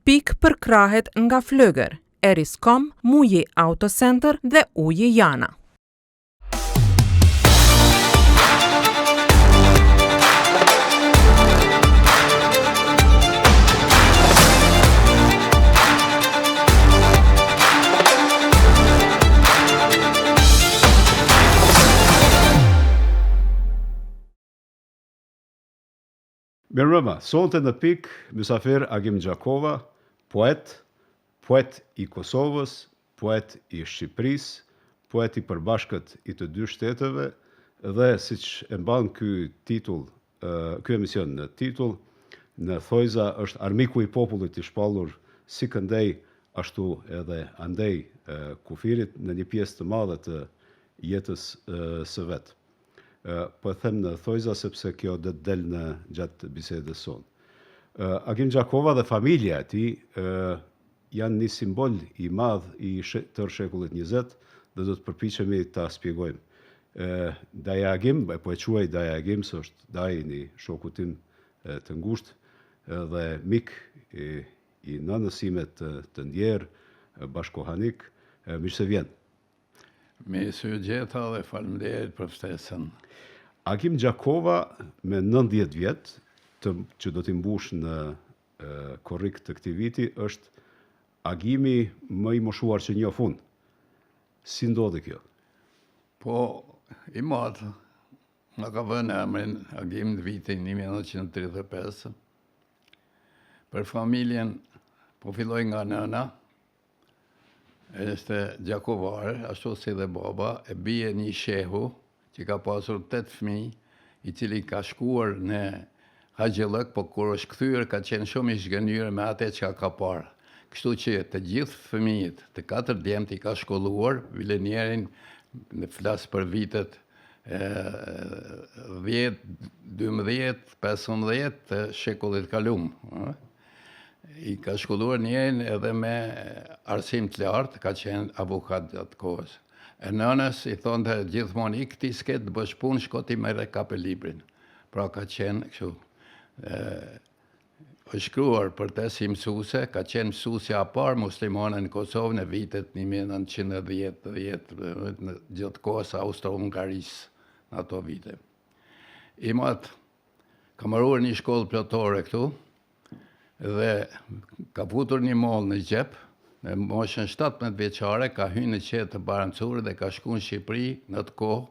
Pikë për krahet nga Flöger, Eriscom, Muji Auto Center dhe Uji Jana. Mirëmbrëma, sonte në pikë mysafir Agim Gjakova, poet i Kosovës, poet i Shqipërisë, poet i përbashkët i të dy shteteve dhe siç e mban ky emision në titull, në thojza është armiku i popullit i shpallur si këndej ashtu edhe andej kufirit në një pjesë të madhe të jetës së vet. Po e them në thojza sepse kjo do të del në gjatë bisedës sonë. Agim Gjakova dhe familja e tij janë një simbol i madh i tërë shekullit 20 dhe do të përpiqemi ta shpjegojmë. Daja Agim, po e quaj Daja Agim, se është daji një shoku tim të ngushtë dhe mik i nënësimet të ndjerë, bashkohanik, mirë se vjen. Mirë se u gjeta dhe faleminderit për ftesën. Agim Gjakova me 90 vjet, që do t'i mbush në korrik të këtij viti, është Agimi më i moshuar që njoh unë. Si ndodhi kjo? Po, i madh. Nga ka vënë emrin Agim në vitin 1935. Për familjen, po filloj nga nëna, është Gjakovare, ashtu si dhe baba, e bie një shehu që ka pasur 8 fëmijë, i cili ka shkuar në Haxhillëk, po kur është kthyer ka qenë shumë i zgënjur me atë që ka parë. Kështu që të gjithë fëmijët, të 4 djemt i ka shkolluar, Vilenierin në flas për vitet 10, 12, 15 të shekullit kalum. I ka shkolluar njerin edhe me arsim të lartë, ka qenë avokat atë kohës. E nënës i thonte gjithmonë i këti s'ket të bësh punë, shko ti merre kape librin. Pra ka qenë kështu. Është shkruar për të si mësuese, ka qenë mësuesja e parë muslimane në Kosovë në vitet 1910 në gjatë kohës Austro-Hungarisë në ato vite. I mat ka marruar një shkollë plotore këtu dhe ka futur një mollë në xhep. Në moshën 17 vjeçare ka hyrë në qetë të Barancuri dhe ka shkuar në Shqipëri në atë kohë,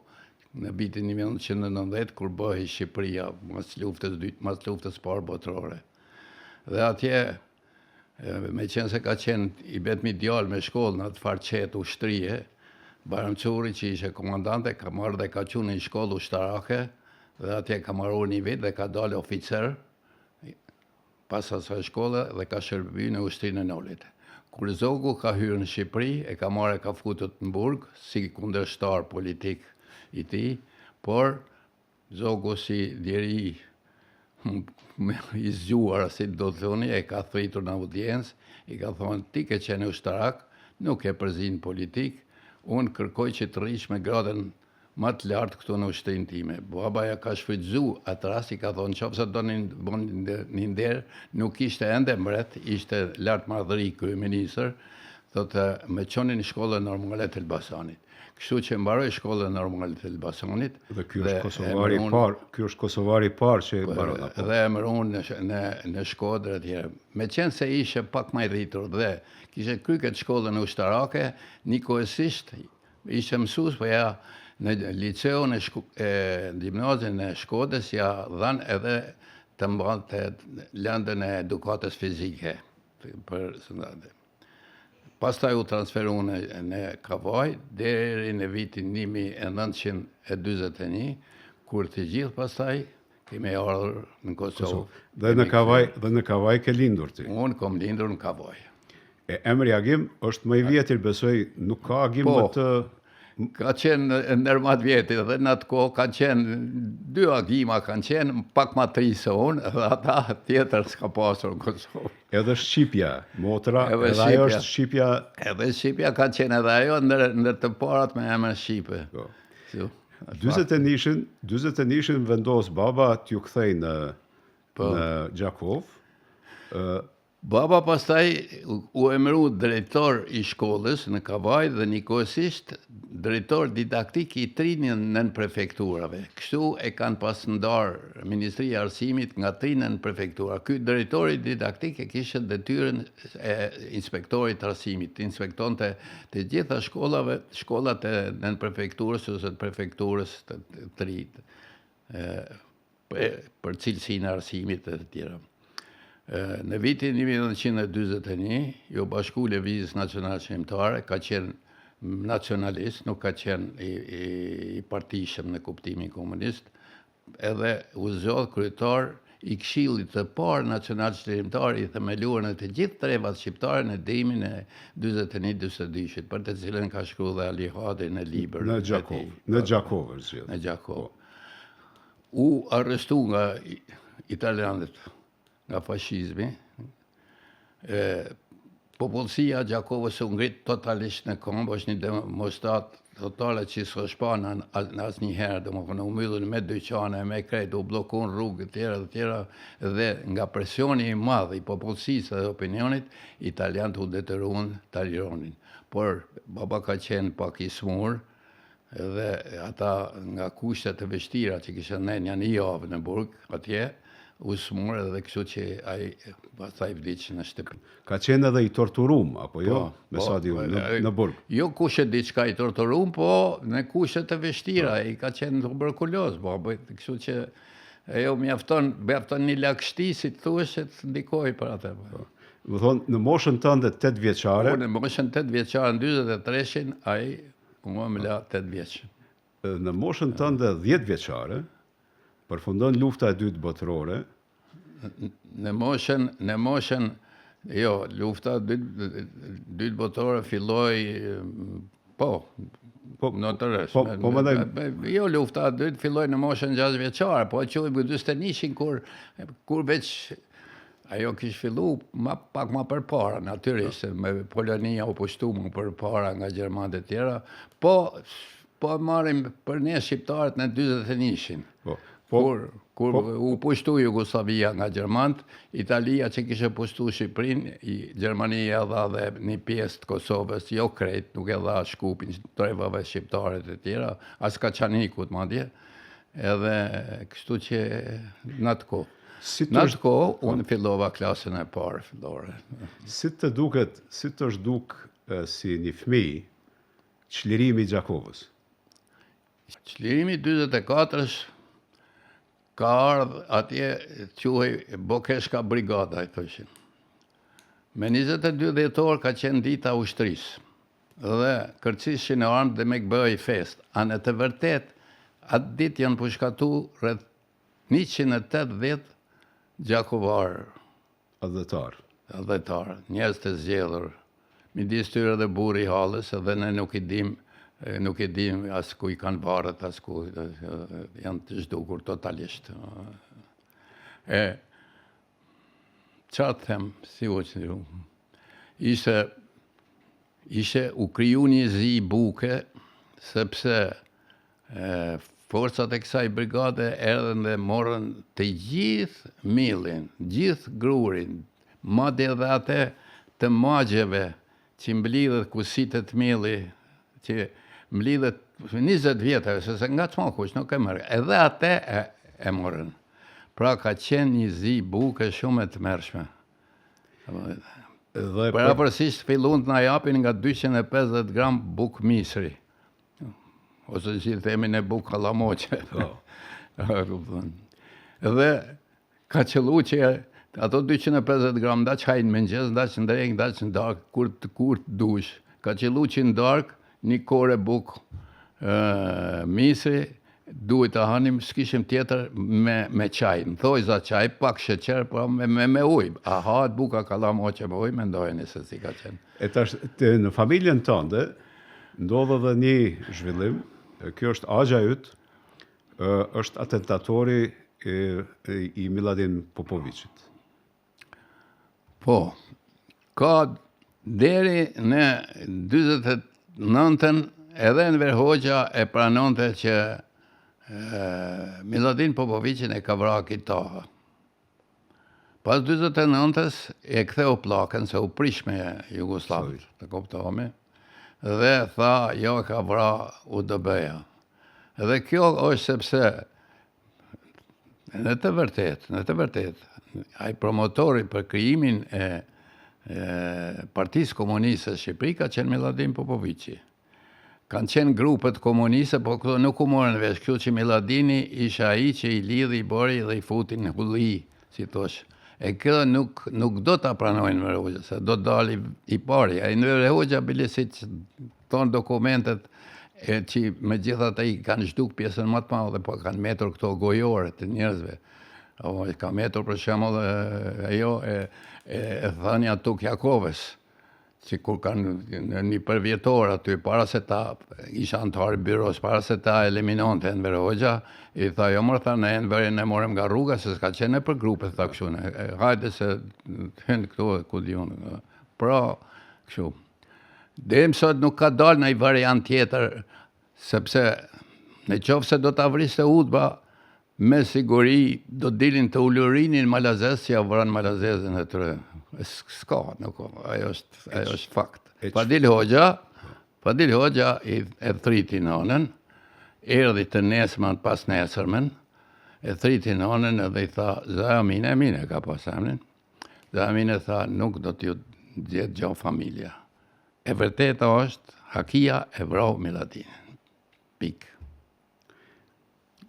në vitin 1990, kur bëhej Shqipëria mas luftës parë botërore. Dhe atje, me qenë se ka qenë i vetmi djalë me shkollë në atë farë qetë ushtrie, Barancuri që ishe komandante ka marrë dhe ka qenë në shkollë ushtarake dhe atje ka marruar një vit dhe ka dalë oficer pas asaj shkolle dhe ka shërbyer në ushtrinë e Nolit. Kur Zogu ka hyrë në Shqipëri, e ka marrë e ka futur në burg, si kundërshtar politik i tij, por Zogu si djeri i zgjuar, si do të thoni, e ka thritur në audiencë, i ka thonë, ti ke qenë ushtarak, nuk e përzin politik, unë kërkoj që të rrish me gradën më të lartë këtu në ushtrinë time. Baba ja ka shfrytzuar atë rast, i ka thonë, nëse do një nder, nuk ishte ende mbret, ishte lartmarrëdhëri kryeministër, thotë me çonin në shkollën normale të Elbasanit. Kështu që mbaroi shkollën normale të Elbasanit. Dhe ky është kosovari i parë që e mbaron apo. Dhe emëron në Shkodër etj. Meqense se ishte pak më i rritur dhe kishte kryer këtë shkollën ushtarake, nikojësisht ishte mësues, po ja në liceun e gjimnazin e Shkodës ja dhanë edhe të mbante lëndën e edukatës fizike për sëndate. Pastaj u transferu në Kavaj, deri në vitin 1941, kur të gjithë pastaj kemi ardhur në Kosovë. Dhe në Kavaj ke lindur ti? Unë kom lindur në Kavaj. Emri Agim është më i vjetër, besoj, nuk ka Agim më të... Ka qenë nërmat vjetit dhe në atë kohë ka qenë 2 Agima kanë qenë pak ma 3 se unë dhe ata tjetër s'ka pasur në Kosovë. Edhe Shqipja, motra, edhe ajo është Shqipja... Edhe Shqipja ka qenë edhe ajo ndër të parat me emër Shqipe. 49 vendos baba t'ju kthej në Gjakov, Baba pastaj u emëru drejtor I shkollës në Kavaj dhe njëkohësisht drejtor didaktik I trinën nën prefekturave. Kështu e kanë pas ndarë Ministria e Arsimit nga trinën prefektura. Ky drejtori didaktik e kishte detyrën e inspektorit të arsimit, të inspektonte të gjitha shkollat e nën prefekturës ose të prefekturës të tritë për cilësinë e arsimit e të tjera. Në vitin 1941, jo bashku Lëvizjes Nacionale Shqiptare, ka qenë nacionalist, nuk ka qenë I partishëm në kuptimin komunist, edhe u zgjodh kryetar I Këshillit të parë nacional shqiptar I themeluar në të gjithë trevat shqiptare në dimrin e 41-42, për të cilën ka shkruar dhe Ali Hadi në libër. Në Gjakovë, Në Gjakovë. U arrestu nga italianët, nga fashizmi, popullsia Gjakovës u ngrit totalisht në këmbë, është një demonstrat totale që s'ka shpana në asnjëherë, domethënë u mbyllën me dyqane, me krejt, u bllokon rrugë të tjera, dhe nga presioni I madh I popullsisë dhe opinionit, italianët u detyruan ta lironin. Por baba ka qenë pak I smur, dhe ata nga kushtet e vështira që kishin një javë në burg atje, u smur edhe kështu që ai pastaj vdiq në shtëpi. Ka qenë edhe I torturum, apo jo? Me sa di në burg. Jo kushet diçka I torturum, po në kushtet e vështira, I ka qenë tuberkuloz, po kështu që ajo mjafton një lagështi, si të thuash, që të ndikoj për atë. Më thonë, në moshën tënde 8 vjeçare. Në moshën 8 vjeçare, në 43-shin, ai më la 8 vjeç. Në moshën tënde 10 vjeçare, përfundon lufta e dytë botërore. Në moshën, jo, lufta e dytë botërore filloi, në të rreth. Jo, lufta e dytë filloi në moshën 6 vjeçare, po e quajmë 41-shin kur veç ajo kishte fillu pak më përpara, natyrisht, me Polonia u pushtu më përpara nga gjermanët e tjera, po marrim për ne shqiptarët në 41-shin. Kur u pushtu Jugoslavia nga gjermanët, Italia që kishte pushtu Shqipërinë, Gjermania dha dhe një pjesë të Kosovës, jo krejt, nuk e dha Shkupin, trevave shqiptare të tjera, as Kaçanikut madje, edhe kështu që në atë kohë. Në atë kohë, unë fillova klasën e parë fillore. Si të është duk si një fëmijë çlirimi I Gjakovës? Çlirimi 44-sh ka ardhë atje quhej Bokeshka Brigada, I thoshin. Me 22 dhjetor ka qenë dita ushtrisë dhe kërcishin e armë dhe me bëhej fest. A në të vërtet, atë ditë janë pushkatu rreth 180 gjakovarë. Adhetar, njerëz të zgjedhur. Midis tyre dhe burri I hallës, edhe ne nuk I dim as ku I kanë varët, as ku janë të zhdukur totalisht. Çfarë them, si u që ishte u kriju një zi buke, sepse forcat e kësaj brigade erdhen dhe morën të gjithë millin, gjithë grurin, madje edhe atë të magjeve që mblidhet ku sitet milli, që mblidhet 20 vjetër, se nga çmokush nuk e merr. Edhe atë e morën. Pra ka qenë një zi buke shumë e tmerrshme. Përapërsisht fillun të na japin nga 250 gram buk misri. Ose si themi në buk kallamoqe. Dhe ka qëllu që ato 250 gram da që hajnë mëngjes, da që ndrejnë, da që ndark, kur të dush. Ka qëllu që ndark, një kore buk misri, duhet të hanim, s'kishim tjetër me qaj. Në thoj za qaj, pak sheqer, po me uj. A hahet buka kallamoqe me uj, me ndojnë se si ka qenë. E tash, në familjen tënde, ndodhe dhe një zhvillim, kjo është agja ytë, është atentatori I Miladin Popovicit. Po, ka deri në 49-ën edhe Enver Hoxha e pranonte që Miladin Popovicin e ka vrarë Taha. Pas 49-ës e ktheu pllakën se u prish me Jugosllavit, të kuptohemi. Dhe tha, jo ka vra UDB-ja. Dhe kjo është sepse në të vërtet, ai promotori për krijimin e Partisë Komuniste Shqipëri ka qenë Miladin Popovici. Kanë qenë grupet komuniste, po këto nuk u morën vesh, kështu që Miladini isha ai që i lidhi, i bori dhe i futin në hulli, si thosh. E kjo nuk do ta pranojnë Enver Hoxha, se do dali i pari. Ai Enver Hoxha bile si thonë dokumentet që me gjithat i kanë zhduk pjesën më të madhe, po kanë metur këto gojore të njerëzve. Ka metur për shembull ajo e thënia Tuk Jakovës, që kur kanë në një përvjetor aty, para se ta isha antar i byros, para se ta eliminonte Enver Hoxha, i tha, jo mërë, tha, në Enverin e morëm nga rruga, se s'ka qenë për grupe, tha kështu, hajde se hynë këtu e ku diun. Pra, kështu. Deri sot nuk ka dalë në i variant tjetër, sepse në qoftë se do ta vriste Udba, me siguri do dilin të ulurinin Malazes, që ja vran Malazezën e tërë. S'ka, nuk, ajo është fakt. Fadil Hoxha e thriti nonën, erdhi të nesërmen pas nesërmen, e thriti nonën edhe i tha, Zaja mine ka pas emrin, Zaja mine tha, nuk do t'ju djetë gjo familja. E vërteta është, Hakia e vrau Miladinin. Pik.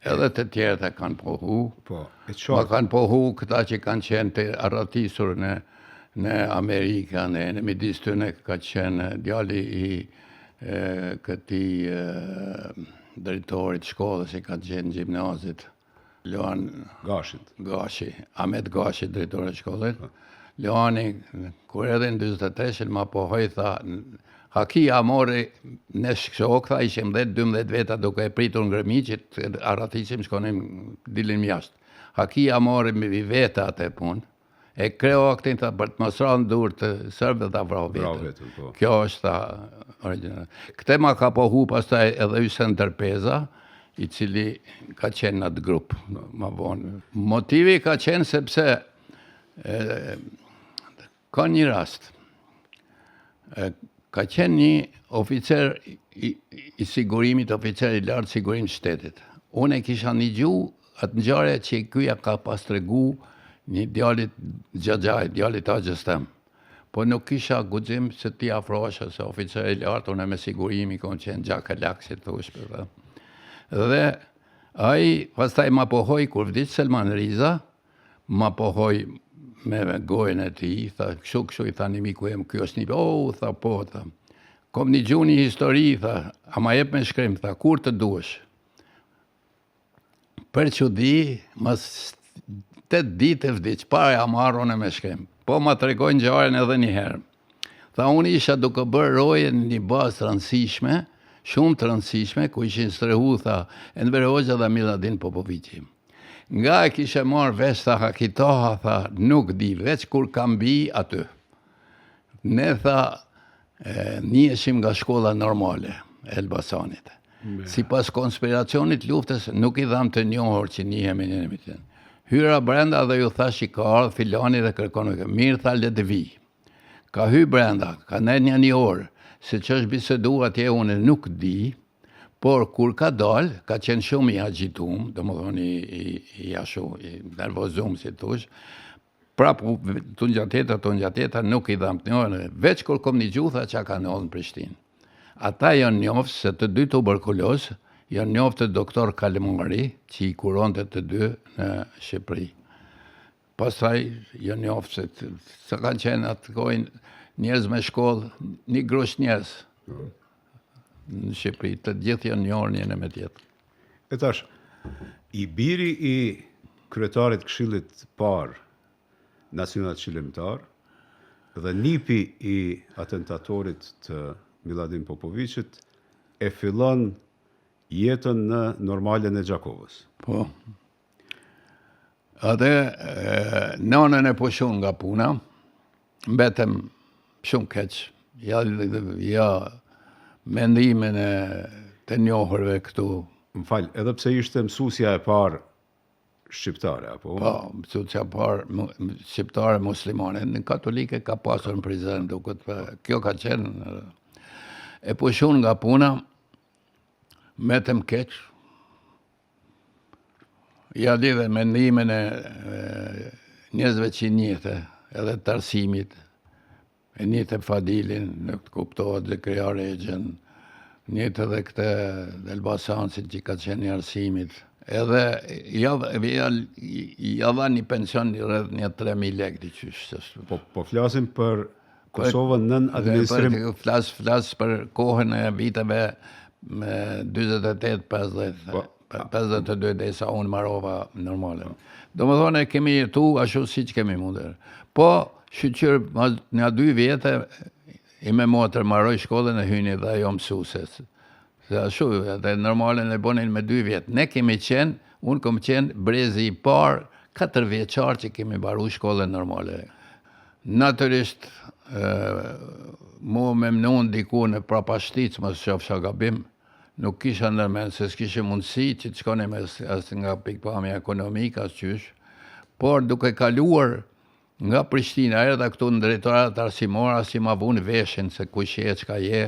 Edhe të tjerët e kanë pohu. Ma kanë pohu këta që kanë qenë të arratisur në Amerika, në midis tyne ka qenë djali i këtij drejtorit shkollës që ka qenë gjimnazit, Loan Gashi, Ahmet Gashi, drejtori i shkollës. Loani, kur edhe në 43 ma pohoj, tha, Hakia mori në shok, tha, ishim 10-12 veta duke e pritur ngërmiqit, arratisim shkonim, dilin mjashtë. Hakia mori me veta atë punë, e kreu aktin, tha, për të mos rënë dur të sërbë dhe ta vrau vetën. Kjo është, tha, original. Këte ma ka pohu pastaj edhe Ysen Tërpeza, i cili ka qenë në atë grupë, ma vonë. Motivi ka qenë sepse ka një rast. Ka qenë një oficer i sigurimit, oficer i lartë sigurim shtetit. Unë e kisha një gjuhë atë ngjarje që kyja ka pas tregu një djalit Xhaxhaj, djalit Hoxhës tem. Po nuk kisha guxim se ti afrohesha se oficer i lartë, unë me sigurimi kom qenë gjaka laksit të ushpër. Dhe ai pastaj ma pohoj kur vdiq Selman Riza, ma pohoj me gojën e tij, tha, kështu i tha një miku em, kjo është një, tha, po, tha. Kom një gjuhë një histori, tha, ama jep me shkrim, tha, kur të duesh? Për çudi, mas 8 ditë vdiq, para ja marrën me shkrim. Po ma tregojnë ngjarjen edhe një herë. Tha, unë isha duke bërë roje në një bazë të rëndësishme, shumë të rëndësishme, ku ishin strehu, tha, Enver Hoxha dhe Miladin Popovici. Nga e kishe marrë vesh, tha, Hakitoha, tha, nuk di, veç kur kam bi aty. Ne, tha, njëshim nga shkolla normale, Elbasanit. Si pas konspiracionit luftës, nuk i dham të njohër që njihemi një mitin. Hyra brenda dhe ju thash i ka ardhë filani dhe kërkonu, mirë, tha, le të vi. Ka hy brenda, ka ne një orë, se që është bisedu atje unë nuk di, por kur ka dalë, ka qenë shumë i agjitum, do më thonë i ashu, i nervozum, si tush, prapu të njateta, nuk i dham të njërë, veç kur kom një gjutha që ka nëllë në Prishtinë. Ata janë njoftë se të dy tuberkulozë, janë njoftë të doktor Kalimari, që i kuronte të dy në Shqipëri. Pastaj janë njoftë se kanë qenë atë kojnë njerëz me shkollë, një grush njerëz në Shqipëri, të gjithë janë njohur njëri me tjetrin. E tash, i biri i kryetarit Këshillit Parë Nacional Qytetar dhe nipi i atentatorit të Miladin Popovicit e fillon jetën në normalen e Gjakovës. Po. Atë nonën e pushun nga puna, mbetëm shumë keq. Ja mendimin e të njohërve këtu. Më falë, edhe pse ishte mësusja e parë shqiptare, apo? Po, mësuesja parë shqiptare muslimane, në katolike ka pasur në prizren, duket, kjo ka qenë, e pushun nga puna, metëm keq, ja lidhe mendimin e njerëzve që njëte, edhe të arsimit, e njëte Fadilin, në të kuptohet dhe Kreja Regjen, njëte edhe këtë Elbasansit që ka qenë i arsimit, edhe ja dha një pension një rreth një 3.000 lekë diqysh. Po flasim për Kosovën nën administrim. Flas për kohën e viteve me 48-50. 52 dhe sa unë marova normale. Do më thone, kemi jetu ashtu si që kemi mundur. Po, shqyqyr, nga 2 vjetë, i me motër maroj shkollën e hyni dhe jo mësuses. Se ashtu, dhe normalen e bonin me 2 vjetë. Ne kemi qenë, unë kom qenë brezi i parë, 4 vjeçar që kemi baru shkollën normale. Natyrisht, mu me mnon diku në prapashtic, më së qofsha gabim, nuk kisha ndërmen, se s'kishe mundësi që të shkonim as nga pikpamja ekonomika, as qysh, por duke kaluar nga Prishtina, erdha këtu në drejtorat arsimora, si ma vunë veshin, se kush je, çka je,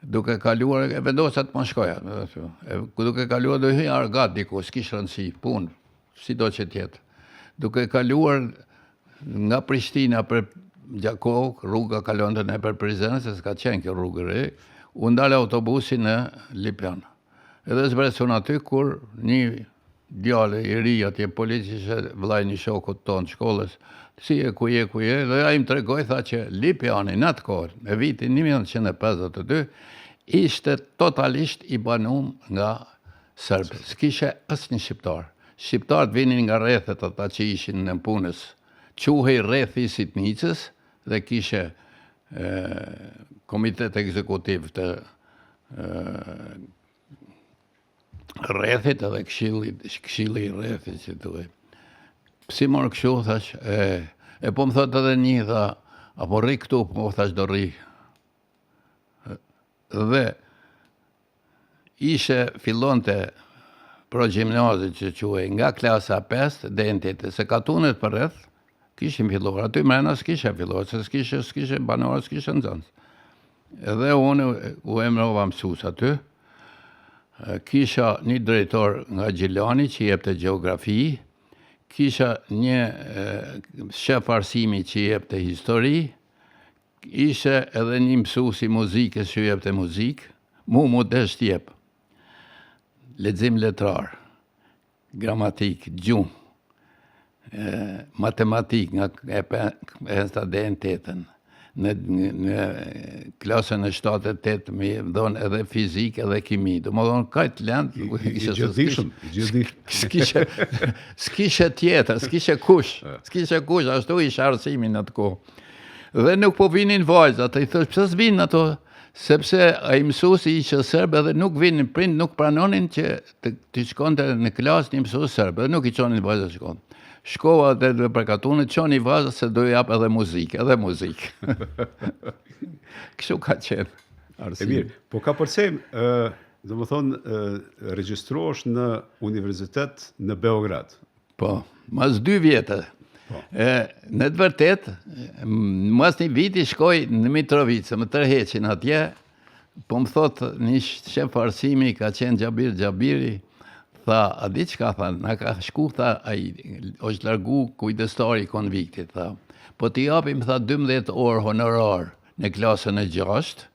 duke kaluar, e vendosa të më shkoja, duke kaluar do hyja argat diku, s'kish rëndësi, punë, si do që tjetë. Duke kaluar nga Prishtina për Gjakov, rruga kalon të ne për Prizren, se s'ka qenë kjo rrugë re, unë dalë autobusin në Lipjan. Edhe zbresun aty kur një djale i ri atje policishe vllai një shokut tonë shkollës, si e ku je, dhe ai më tregoi, tha që Lipjani në atë kohë, në vitin 1952, ishte totalisht i banum nga Serbë. S'kishe asnjë shqiptar. Shqiptarët vinin nga rrethet ata që ishin në punës. Quhej rrethi i Sitnicës dhe kishe komitet ekzekutiv të rrethit edhe këshilli i rrethit që thuaj. Si morë kështu, thash, po më thot edhe një, tha, apo rri këtu, po më thash do rri. Dhe fillonte pro-gjimnazit që quhej nga klasa 5 dhe në 8, se katunet për rreth, kishim filluar, aty mrena s'kishe filluar, se s'kishe banorë, s'kishe nxënës. Edhe unë u emrova mësues aty, kisha një drejtor nga Gjilani që jepte gjeografi, kisha një shef arsimi që jepte histori, ishe edhe një mësues i muzikës që jepte muzikë, mu desht jep. Lexim letrar, gramatik, gjumë, matematik nga e stadien 8-ën. Në klasën e 7-8 me dhonë edhe fizik edhe kimi. Do më dhonë kajtë lëndë. S'kishe tjetër, s'kishe kush, ashtu ishe arsimin në të kohë. Dhe nuk po vinin vajzat, i thësh, pëse s'vinë ato? Sepse ai mësuesi ishte serb edhe nuk vinin, prind nuk pranonin që të shkonte në klasë një mësues serb, edhe nuk i çonin vajzat shkon. Shkova dhe për katunë, çoni vajzat se do jap edhe muzikë. Kështu ka qenë. E mirë, po ka përsem, do më thonë, regjistrohesh në universitet në Beograd. Po, mas 2 vjetë. Në të vërtet, mas një viti shkoj në Mitrovicë, më tërheqin atje, po më thot një shef arsimi ka qenë Gjabiri, tha, a di që ka tha, nga ka shku, tha, është largu kujdestari konviktit, tha, po t'i japim, tha, 12 orë honorar në klasën e 6,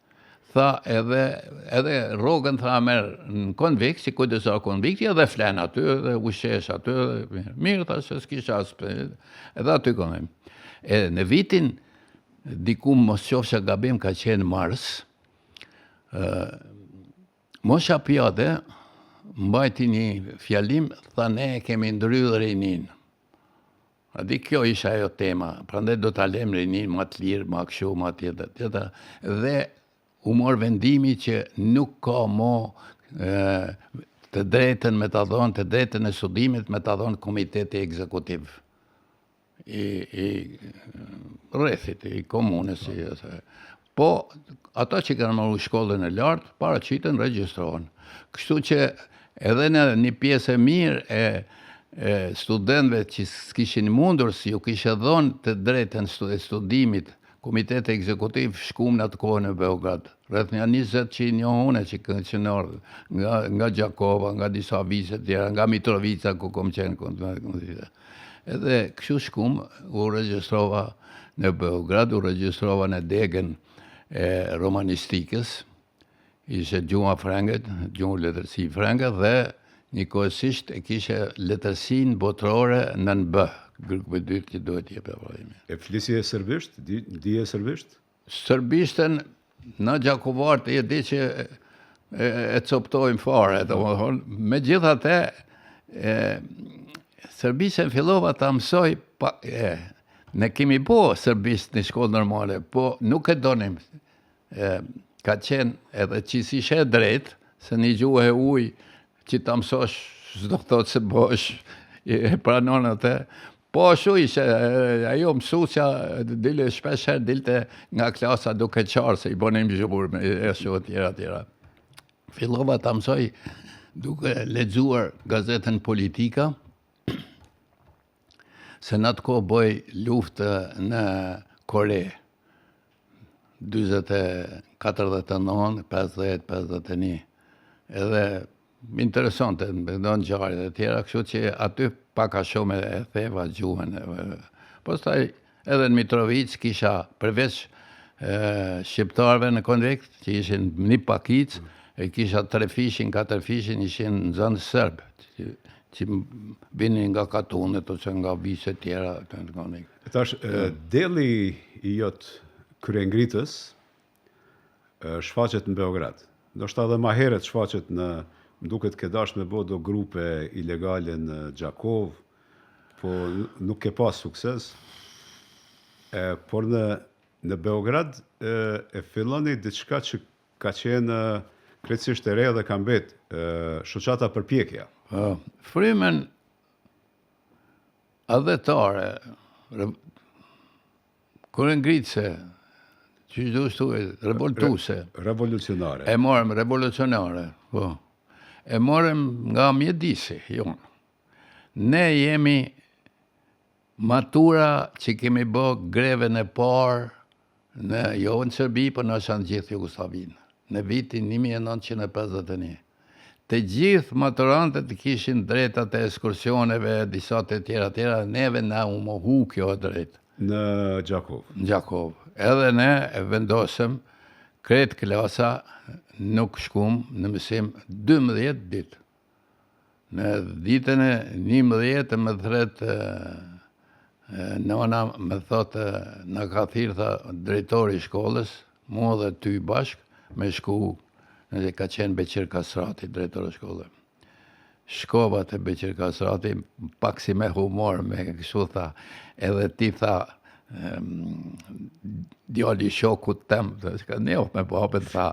tha, edhe rogën, tha, merë në konvikt, si kujdestar konvikti, edhe flen aty, edhe ushesh aty, mirë, tha, se s'kisha aspe, edhe aty konem. Në vitin, diku mos qofsha gabim ka qenë mars, Mosha Pjade mbajti një fjalim, tha ne kemi ndrydhë rinin. A di kjo isha ajo tema, prandaj do ta lem rinin ma të lirë, ma këshu, ma tjetër. Dhe u mor vendimi që nuk ka mo të drejtën me të dhonë, të drejtën e studimit me të dhonë komiteti ekzekutiv i rrethit, i komunës. Po, ata që kanë marrë shkollën e lartë, paraqiten regjistrohen. Kështu që edhe në një pjesë e mirë studentëve që s'kishin mundur si ju kishe dhënë të drejtën e studimit, Komiteti Ekzekutiv shkum në atë kohë në Beograd. Rreth një 20 që i njohune që nga Gjakova, nga disa vise tjera, nga Mitrovica ku kom qenë. Edhe kështu shkum u regjistrova në Beograd, u regjistrova në degën e romanistikës, ishe gjuma frengët, gjumë letërsi frengët dhe njëkohësisht e kishe letërsin botërore në NB, grupë dytë që duhet jep e vërimi. E flisje serbisht? Dije serbisht? Serbishtën në Gjakovartë e di që e coptojmë fare, me gjithate serbishtën fillova të mësoj, ne kemi po serbisht në shkollë normale, po nuk e donim, ka qenë edhe që si she drejt, se një gjuhë e uj që të mësosh, s'do thotë se bosh, e pranon atë, po ashtu ishe, ajo mësusja dile shpesher dilte nga klasa duke qarë, se i bonim zhur me eshu tjera. Fillova të mësoj duke lexuar gazetën Politika, se në atë kohë boj luftë në Kore, 49, 50, 51, edhe interesante, me ndonë gjarët e tjera, kështu që aty paka shumë e theva gjuhën. Pastaj edhe në Mitrovic kisha përveç shqiptarëve në konvekt, që ishin një pakic, e kisha 3 fishin, 4 fishin, ishin në zënë sërbë, që binin nga Katunet ose nga vise tjera të në konvekt. Tash, deli i jotë kryengritës shfaqet në Beograd. Do shta dhe ma heret shfaqet në më duket ke dash me bo do grupe ilegale në Gjakov, po nuk ke pas sukses. Por në Beograd e filloni diçka që ka qenë krejtësisht e re dhe ka mbet, shoqata përpjekja. Frymën adhetare, kryengritëse, që do shtuhet, revoltuse. Revolucionare. E morëm revolucionare, po. E morëm nga mjedisi, jonë. Ne jemi matura që kemi bë greven e parë jo në Serbi, për në shanë gjithë Jugoslavinë, në vitin 1951. Të gjithë maturantët kishin drejtat e ekskursioneve, disa të tjera, neve na u mohu kjo drejt. Në Gjakov. Në Gjakov. Edhe ne e vendosëm kretë klasa nuk shkum në mësim 12 ditë. Në ditën e 11 më thretë nëna më thotë në ka thirë drejtori shkollës, mua dhe ty bashk, me shku, nëse ka qenë Beqir Kasrati, drejtori shkollës. Shkova të Beqir Kasrati, pak si me humor, me kështu tha, edhe ti tha, djali shokut tem, ka njoh me papet, tha,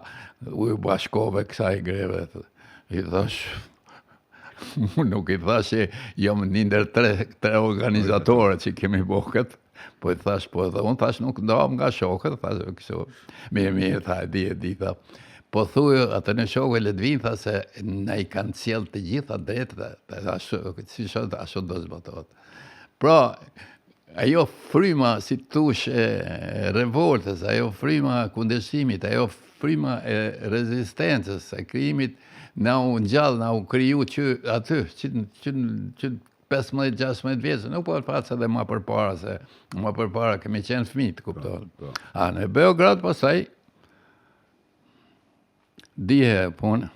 u bashkove kësaj greve. I thash, nuk i thash që jam një ndër 3 organizatore që kemi bokët, po i thash, unë thash nuk ndam nga shokët, thash, kështu, mirë, tha, di, tha. Po thuj, atë në shokë e Ledvin, tha se na i kanë cjellë të gjitha drejtë, si shot, ashtu do zbatot. Pra, ajo fryma, si tush, revoltës, ajo fryma kundërshtimit, ajo fryma e rezistencës, e krijimit, na u ngjall, na u kriju që aty, që 15-16 vjeç, nuk po faca dhe ma përpara, se ma përpara kemi qenë fëmijë, kupton. Në Beograd pastaj dije punë,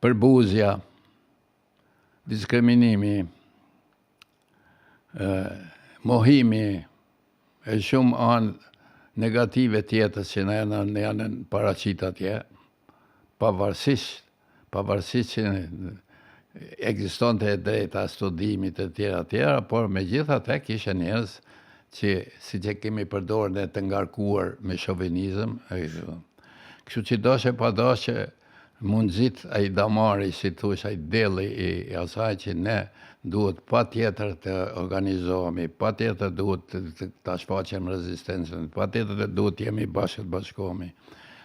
përbuzja, diskriminimi, mohimi, e shumë anë negative tjetës që në janë paraqit atje, pavarësisht që ekzistonte e drejta studimit e tjera, por me gjitha te kishe njerëz që si që kemi përdorë në të ngarkuar me shovinizëm, kështu që doshe pa doshe mundësit a i damari, si thush, a i deli i asaj që ne duhet pa tjetër të organizohemi, pa tjetër duhet të shfaqem rezistencën, pa tjetër duhet jemi bashkohemi.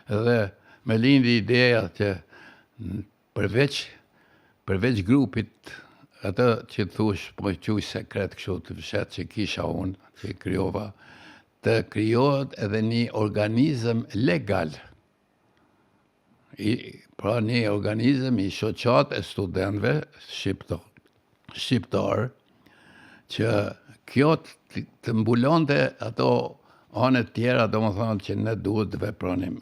Dhe me lindi ideja që përveç përveç grupit, atë që thush, po quj sekret kështu të fshet që kisha unë, që kryova, të kryohet edhe një organizëm legal. Pra një organizëm i shoqat e studentëve shqiptar, që kjo të mbulonte ato anët tjera, do më thonë që ne duhet të vepronim.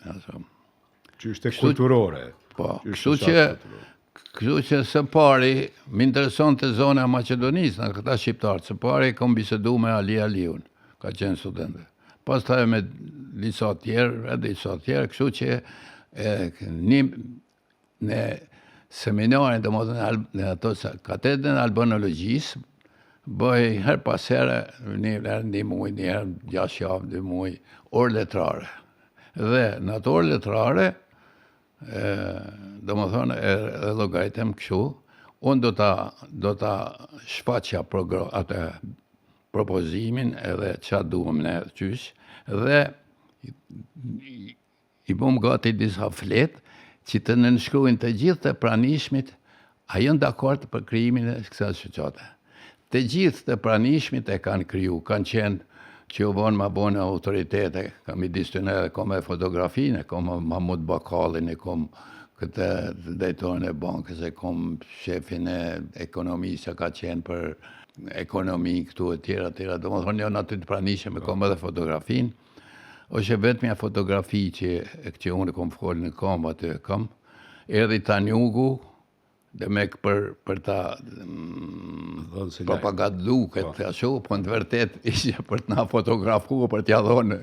Që ishte kulturore. Po, kështu që së pari, më intereson të zona Macedonisë, në këta shqiptarë, së pari kom bisedu me Ali Aliun, ka qenë studente. Pas taj me disa tjerë, kështu që në seminarin të modën në ato katedrën albanologjisë, bëj her pas herë, një muaj, një herë, 6 javë, 2 muaj, orë letrare. Dhe në ato orë letrare, do më thonë, e llogaritem kështu, unë do ta shfaqja atë propozimin edhe qa duhem ne qysh, dhe i bëm gati disa fletë që të nënshkruajnë të gjithë të pranishmit, a janë dakord për krijimin e kësaj shoqate. Të gjithë të pranishmit e kanë kriju, kanë qenë që u vonë ma bone autoritete, kam i dishtune edhe kom e fotografinë, kom Mahmud Bakallin, kom këtë drejtorin e bankës, kom shefin e ekonomisë, ka qenë për ekonomi këtu e tjera, do më thonë janë aty të pranishme, kom edhe fotografinë. është vetëmja fotografi që unë kom folë në kom, aty kom, edhe i Tanjugu, dhe me për ta propagandlu këtë ashu, po në të vërtet ishte për të na fotografu, për t'ja dhonë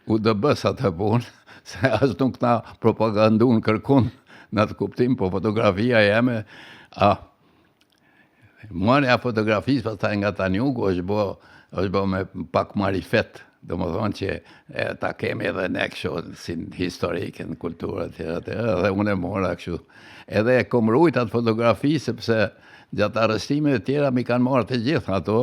UDB-s atë punë, se as nuk na propagandu në kërkun në të kuptim, po fotografia jeme, marrja fotografisë pastaj nga Tanjugu është bo me pak marifet, do më thonë që ta kemi edhe ne kështu si historike në kulturët edhe unë e mora kështu. Edhe e kom rujt atë fotografi, sepse gjatë arrestimeve tjera mi kanë marrë të gjithë ato,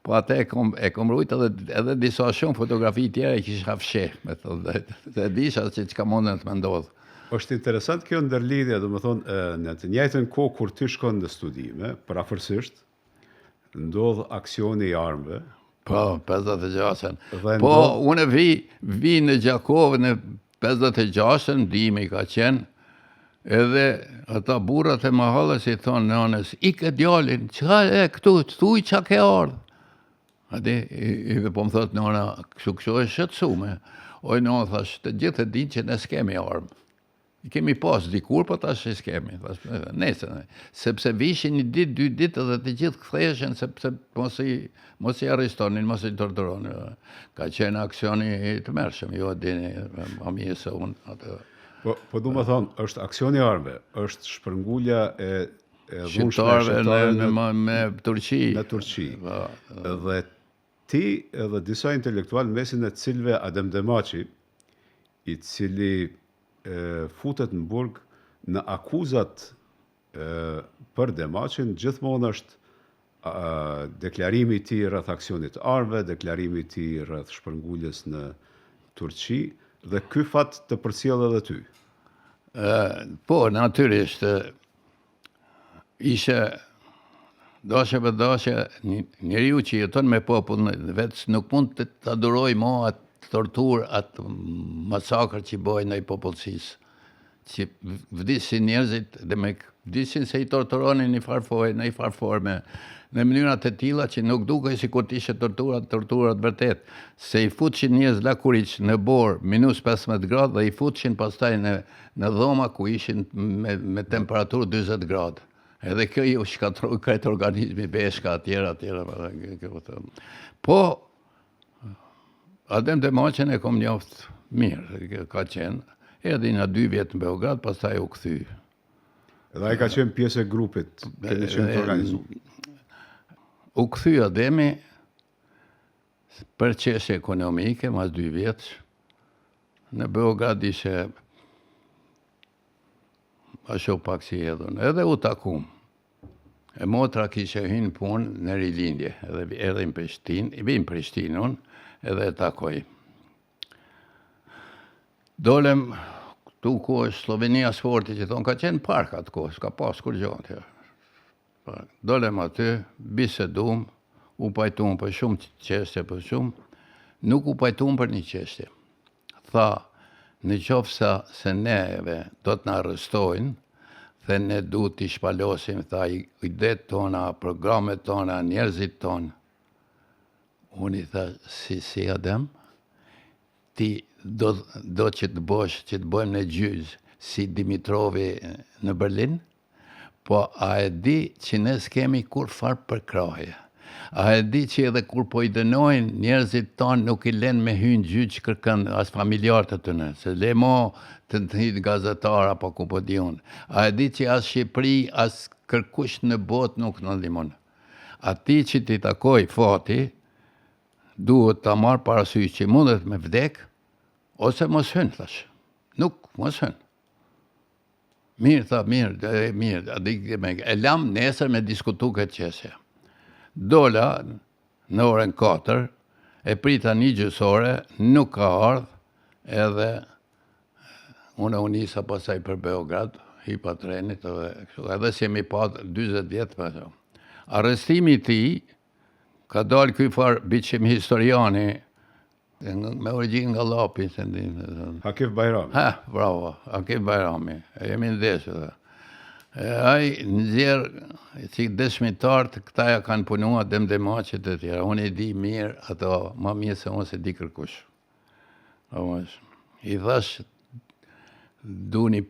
po atë e kom rujt edhe disa shumë fotografi tjera i kisha fsheh, me thonë, dhe disha që ka mundën të më ndodhë. Është interesant kjo ndërlidhja, do më thonë, në të njëjtën kohë kur ty shkon në studime, parafërsisht, ndodh aksioni i armëve. Po, 56-ën. Po, unë vi në Gjakovë në 56-ën, dimi ka qenë, edhe ata burrat e mahallës i thonë nënës, ike djalin, qa e këtu, thuj qa ke ardhë. Ati, i po më thotë nëna, kështu e shëtsume. Oj, nëna, thash, të gjithë e din që ne s'kemi armë. I kemi pas dikur, po tash i s'kemi. Sepse vishin një ditë, 2 ditë, edhe të gjithë ktheshen, sepse mos i arrestonin, mos i torturonin. Ka qenë aksioni të mërshëm, jo dini, ma mirë se unë atë. Po du më thonë, është aksioni armëve, është shpërngulja e shqiptarëve me Turqi. Në Turqi. Dhe ti edhe disa intelektual mesin e cilve Adem Demaci, i cili futet në burg në akuzat për Demacin, gjithmonë është deklarimi ti rreth aksionit armëve, deklarimi ti rreth shpërnguljes në Turqi, dhe ky fat të përcjell edhe ty. Po, natyrisht, ishe doshe për doshe, njeriu që jeton me popullin vetë nuk mund të aduroj mo atë tortur, atë masakër që bojnë në i popullësisë, që vdisin njerëzit dhe me vdisin se i torturonin në i farforme, në mënyrat e tilla që nuk duke si kur t'ishe torturat vërtet, se i futshin njerëz lakuriq në borë, minus 15 gradë, dhe i futshin pastaj në dhoma ku ishin me temperaturë 20 gradë. Edhe kjo i shkatroi këtë organizmi, beshka, tjera. Po, Adem Demacin e kom njoftë mirë, ka qenë, edhe në 2 vjetë në Beograd, pastaj u kthy. Edhe ai ka qenë pjesë e grupit, keni qenë të organizu. U kthy Ademi për çështje ekonomike, mas 2 vjetësh, në Beograd ishe ashtu pak si hedhën, edhe u takum. E motra kishe hynë punë në rilindje, edhe në Prishtinë unë, edhe e takoj. Dolem këtu ku është Slovenia Sporti, që thonë ka qenë park atë kohë, s'ka pas kur gjonë. Dolem aty, bisedum, u pajtuam për shumë çështje për shumë, nuk u pajtuam për një çështje. Tha, në qoftë se neve do të na arrestojnë, dhe ne duhet t'i shpalosim, tha, idetë tona, programet tona, njerëzit tonë. Unë i tha, si Adem, ti do që të bosh, që të bëjmë në gjyz, si Dimitrovi në Berlin, po a e di që ne s'kemi kur farë përkraje. A e di që edhe kur po i dënojnë njerëzit tonë nuk i len me hynë gjyq që kërkën as familjarët të në, se le mo të hitë gazetar apo ku po di unë. A e di që as Shqipëri, as kërkush në botë nuk në ndihmon. Ati që ti takoj fati, duhet ta marrë parasysh që mundet me vdek, ose mos hynë, thash. Nuk, mos hynë. Mirë, tha, mirë. E lam nesër me diskutu këtë qesja. Dola në orën 4, e prita një gjysore, nuk ka ardhë, edhe unë u nisa pasaj për Beograd, hipa trenit, edhe si jemi patë 20 vjetë për shumë. Arrestimi ti, ka dalë këj farë biqim historiani, me origjinë nga Lapi. Hakif Bajrami. Bravo, Hakif Bajrami, jemi në desë. Ai nxjerr si dëshmitarët, këta ja kanë punuar demdemaqet e tjera. Unë e di mirë ato, ma mirë se unë se di kërkush. I thash, duni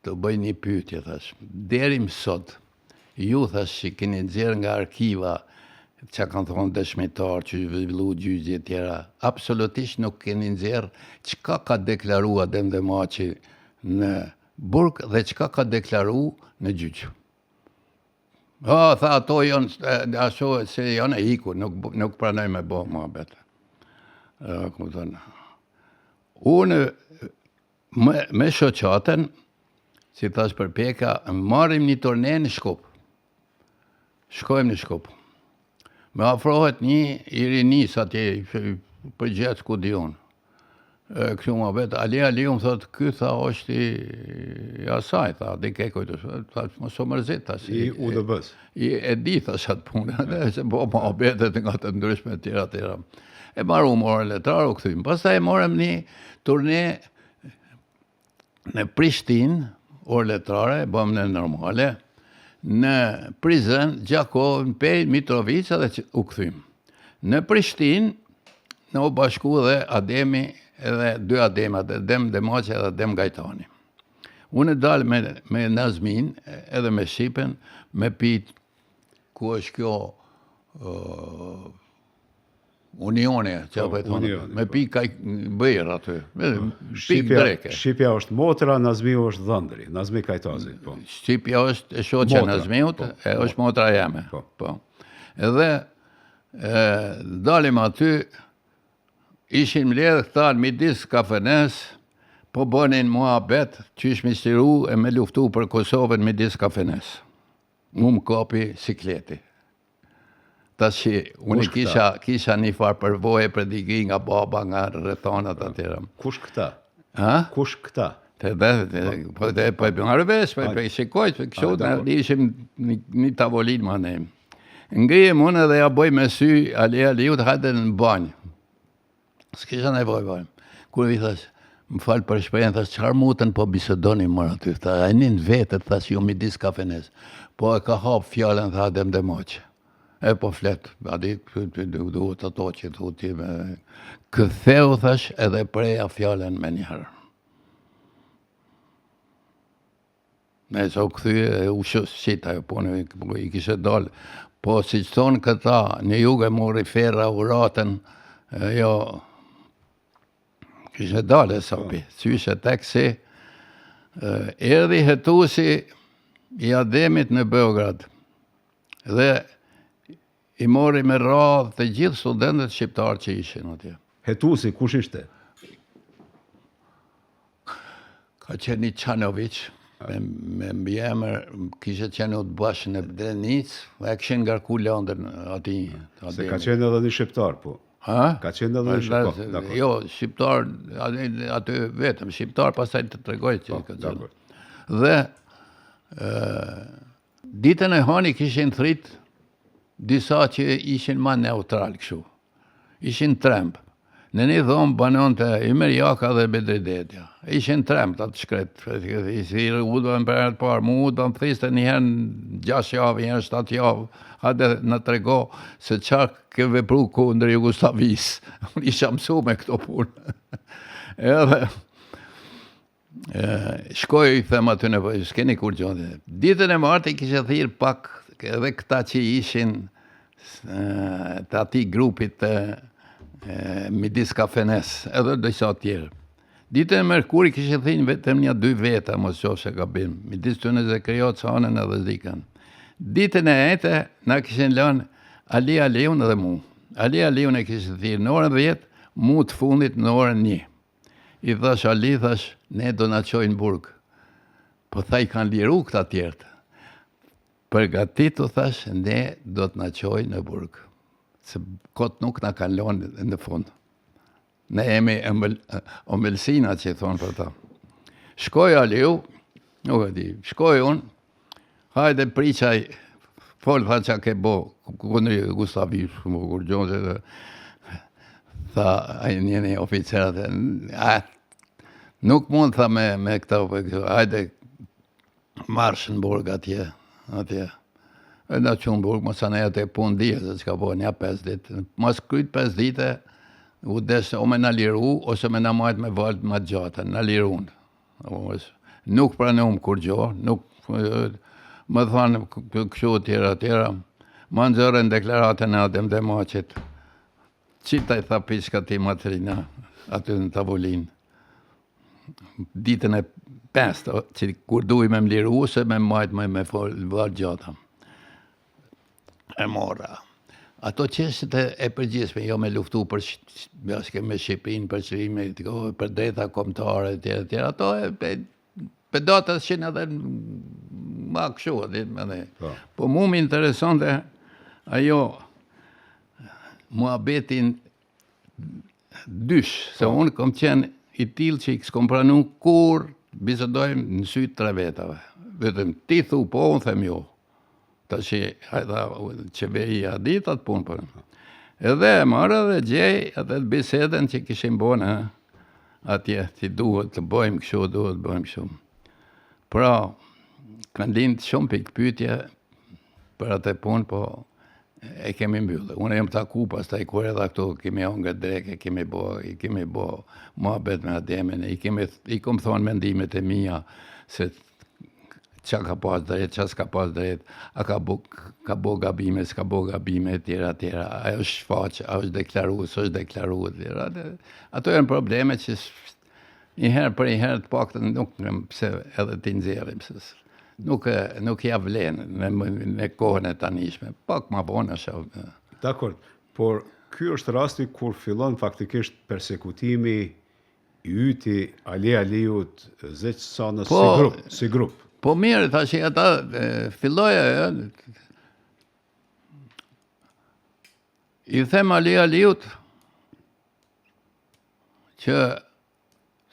të bëj një pyetje, thash. Deri më sot, ju thash që keni nxjerr nga arkiva, që kanë thonë dëshmitarë, që zhvillu gjyqje tjera, absolutisht nuk keni nxjerr çka ka deklarua demdemaqi në burg dhe çka ka deklaru në gjyq. Tha, ato janë, ashtu se janë e iku, nuk pranoj me bo muhabet. Unë me shoqaten, si thash për Peka, marrim një turne në Shkup. Shkojmë në Shkup. Me afrohet një i rinis atje, për gjithë ku di unë. Kështu më vetë, Ali më thotë, ky tha është i asaj, tha, di ke kujtë, tha, mos o mërzit, tha, si... I UDB-s. E di, tha, shatë punë, se po më abetet nga të ndryshme tjera. E marru morën letrar, u këthym. Pastaj e morëm një turne në Prishtinë, orë letrare, bëm në normale, në prizën, Gjakov, në Pej, Mitrovica dhe u këthym. Në Prishtinë, në u bashku dhe Ademi, edhe dy Ademat, Adem Demaçi edhe Adem Gajtani. Unë dalë me Nazmin, edhe me Shqipen, me pit ku është kjo Unione, që apo e thonë, me pi kaj bëjrë aty, pik dreke. Shqipja është motra, Nazmi është dhëndri, Nazmi Kajtazi. Po. Shqipja është e shoqja Nazmiut, e është motra jeme. Po. Edhe dalim aty, ishin mledhë këta në midis kafenes, po bënin muhabet që ish mistiru e me luftu për Kosovën midis kafenes. Mu më kapi sikleti. Tash që unë kisha një farë përvoje predigi nga baba, nga rrethonat atyra. Kush këta? Kush këta? Po e përngarëves, po e shikoj, kështu në ishim një tavolin ma ne. Ngrijem unë edhe ja bëj me sy, Aliut hajde në banjë. S'kisha nevoj, bëjmë. Kur i thash, më falë për shprejen, thash, qëfar mutën po bisedoni mërë aty? Thash, a një në vetët, thash, ju midis kafenes. Po e ka hapë fjallën, thash, Adem Demaçi. E po fletë, adi, duhet ato që të ti me... Këtheu, thash, edhe preja fjallën me njëherë. Nëse u këthy, u shita, po i kishe dalë. Po si që thonë këta, në juge mori ferra, uratën, jo... Kishe dalë e sapi, qyshe teksi, erdi hetusi i Ademit në Beograd dhe i mori me radhë të gjithë studentët shqiptarë që ishin atje. Hetusi, kush ishte? Ka qenë i Qanovic, me mbjemër, kishe qenë të bashkë në Drenic, e këshin ngarku Londër ati. Se ka qenë edhe një shqiptar, po. Ka qenë edhe një shqiptar? Jo, shqiptar, aty vetëm, shqiptar pasaj të tregoj që ka qenë. Dhe Ditën e hani kishin thrit disa që ishin ma neutral kështu. Ishin tremb. Në një dhomë banon të Ymer Jaka dhe Bedridetja. Ishin tremb të atë shkret. I udhën për herë të parë, mu udhën thiste njëherë 6 javë, njëherë 7 javë. Hade në trego se qarë ke vepru kundër Jugoslavis. Unë isha mësu me këto punë. Edhe shkoj i them aty në për, s'keni kur gjonë. Ditën e martë i kishe thirë pak edhe këta që ishin të ati grupit midis kafenes, edhe disa tjerë. Ditën e mërkuri kishe thirë vetëm 2 veta, mos qofse gabim, midis të në Zekriot, Sanën edhe Zikën. Ditën e ete, na kishin lënë Ali Aliun edhe mu. Ali Aliun e kishe thirë në orën 10, mu të fundit në orën 1. I thash Ali, thash, ne do na qojnë burg. Po tha i kanë liru këta tjertë. Përgatitu, thash, ne do të na qojnë në burg. Se kot nuk na kanë lënë në fund. Ne jemi omelësina që i thonë për ta. Shkoj Aliu, nuk e di, shkoj unë, hajde priqaj, folë tha që ke bo, kundri Gustavish, kur gjonë, tha një oficerat, nuk mund tha me këta, hajde marshë në burg atje. E në qënë burg, mos anë e të punë dhije, se që ka po një 5 ditë. Mas kryt 5 dite, u desë o me në liru, ose me në majtë me valtë ma gjatën, në lirun. Nuk pranum kur gjo, nuk më thanë këshu tjera, ma nëzërën deklaratën e adem dhe maqet. Qita i tha pishka ti matrina, aty në tavolinë. Ditën e 5, që kur duj me më liru, se me majtë me valtë gjatën. E mora. Ato qeshtet e përgjithshme, jo me luftu për me Shqipin, për qërime, për drejta kombëtare, tjera, ato pedatët shenë edhe ma këshu, po mu më interesante ajo muhabetin dysh, se unë kom qenë i tilë që i s'kom pranu kur bisedojmë në sytë 3 vetave. Vetëm ti thu po, unë them jo. Ta që hajta qeveria ditë atë punë për. Edhe marrë dhe gjej atë biseden që kishim bonë atje, që duhet të bëjmë këshu, duhet të bëjmë këshu. Pra, kanë lindë shumë pikë pyetje për atë punë, po e kemi mbyllë. Unë jem taku pas taj kur edhe këtu kemi nga dreke, kemi bo muhabet me Ademin, i kom thonë mendimet e mija se qa ka pas drejt, qa s'ka pas drejt, a ka bo gabime, s'ka bo gabime, tjera, a është shfaqë, a është deklaru, s'është deklaru, tjera. Ato janë probleme që njëherë për njëherë të pak të nuk pëse edhe t'i nxjerrim, nuk ja vlen në kohën e tanishme, pak ma bona shumë. Dakor, por ky është rasti kur fillon faktikisht persekutimi i yti Ali Aliut, Zeq Sanës si grup. Po mirë, thash që ata filloja, i them Ali Aliut, që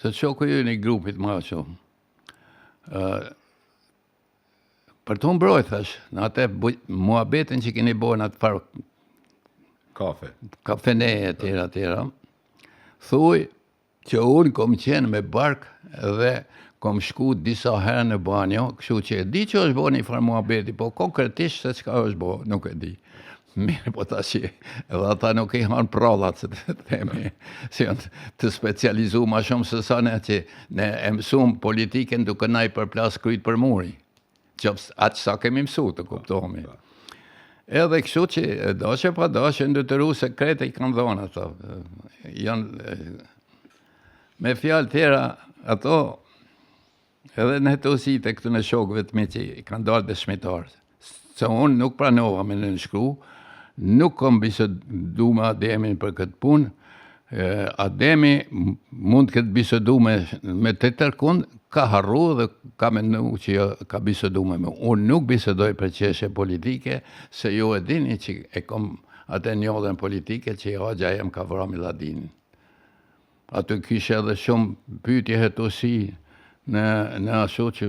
se shoku ju një grupit ma shumë, për të mbroj, thash, në atë muhabetin që keni bo në atë farë kafeneje, tjera, thuj që unë kom qenë me bark dhe kom shku disa herë në banjo, kështu që e di që është bo një farë muhabeti, po konkretisht se qka është bo, nuk e di. Mirë, po ta që edhe ata nuk i hanë prallat, se të themi, si janë të specializu ma shumë se sa ne që ne e mësum politiken duke na i përplas kryt për muri. Atë sa kemi mësu të kuptohemi. Edhe kështu që dashe pa dashe ndëtëru sekrete i kanë dhonë ato. Me fjalë tjera, ato edhe në hetosit e këtu në shokëve të mi që i kanë dalë dëshmitarë. Se unë nuk pranova me në nëshkru, nuk kom bisedu me Ademin për këtë punë. Ademi mund këtë bisedu me të tërkund, ka harru dhe ka menu që ka bisedu me me. Unë nuk bisedoj për qeshe politike, se ju e dini që e kom atë njohën politike që i Hoxha jem ka vra Miladinin. Atë kishe edhe shumë pyetje hetosi në ashtu që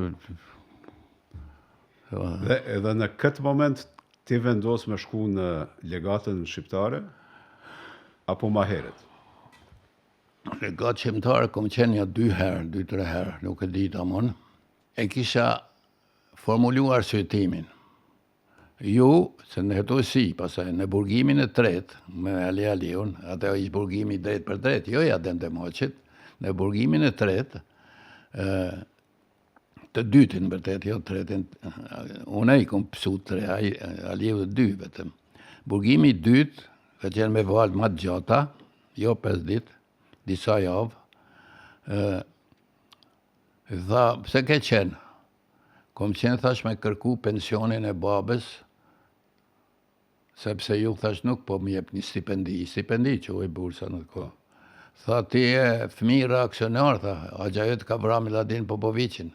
Dhe edhe në këtë moment ti vendos me shku në legatën shqiptare, apo ma heret? Legatë shqiptare kom qenë ja 2-3 herë, nuk e di tamam. E kisha formuluar sytimin. Se në hetësi, pasaj në burgimin e tret, me Ali Aliun, atë ishë burgimi drejt për drejt, jo ja den të moqit, në burgimin e tret, të dytin vërtet, jo tretin, unë i kom pësu 3, Aliu 2 vetëm. Burgimi 2, ka qenë me valë ma të gjata, jo 5 dit, disa javë, tha, pse ke qenë? Kom qenë, thash, me kërku pensionin e babes, sepse ju, thash, nuk po më jep një stipendi që u e bursa në të kohë. Tha, ti e fëmijë reaksionar, tha, Agja jëtë ka vra Miladin Popovicin.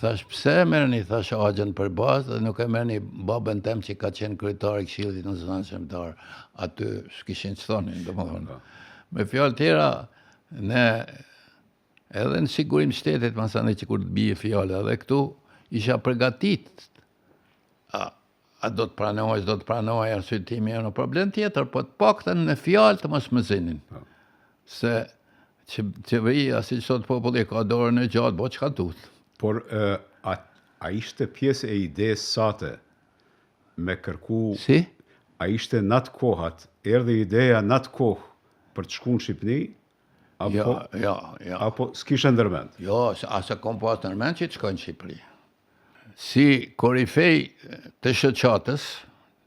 Thash, pse e merrni, thash, Agjën për bazë, dhe nuk e merrni babën tem që ka qenë kryetar i Këshillit Nacional Shqiptar. Aty s'kishin që thonin, domethënë. Me fjalë tjera, edhe në sigurim shtetit, masane që kur të bije fjallë, edhe këtu, isha përgatit. A do të pranoj, arsyetimi e në problem tjetër, po të paktën në fjallë të mos më zinin. Se qeveria, si që sot populli ka dorën e gjatë, bo që ka duhet. Por a ishte pjesë e idesë sate me kërku... Si? A ishte në atë kohat, erdhe ideja në atë kohë për të shku në Shqipni, apo s'kishe ndërmend? Jo, ase kom pas ndërmend që të shkoj në Shqipëri. Si korifej të shoqatës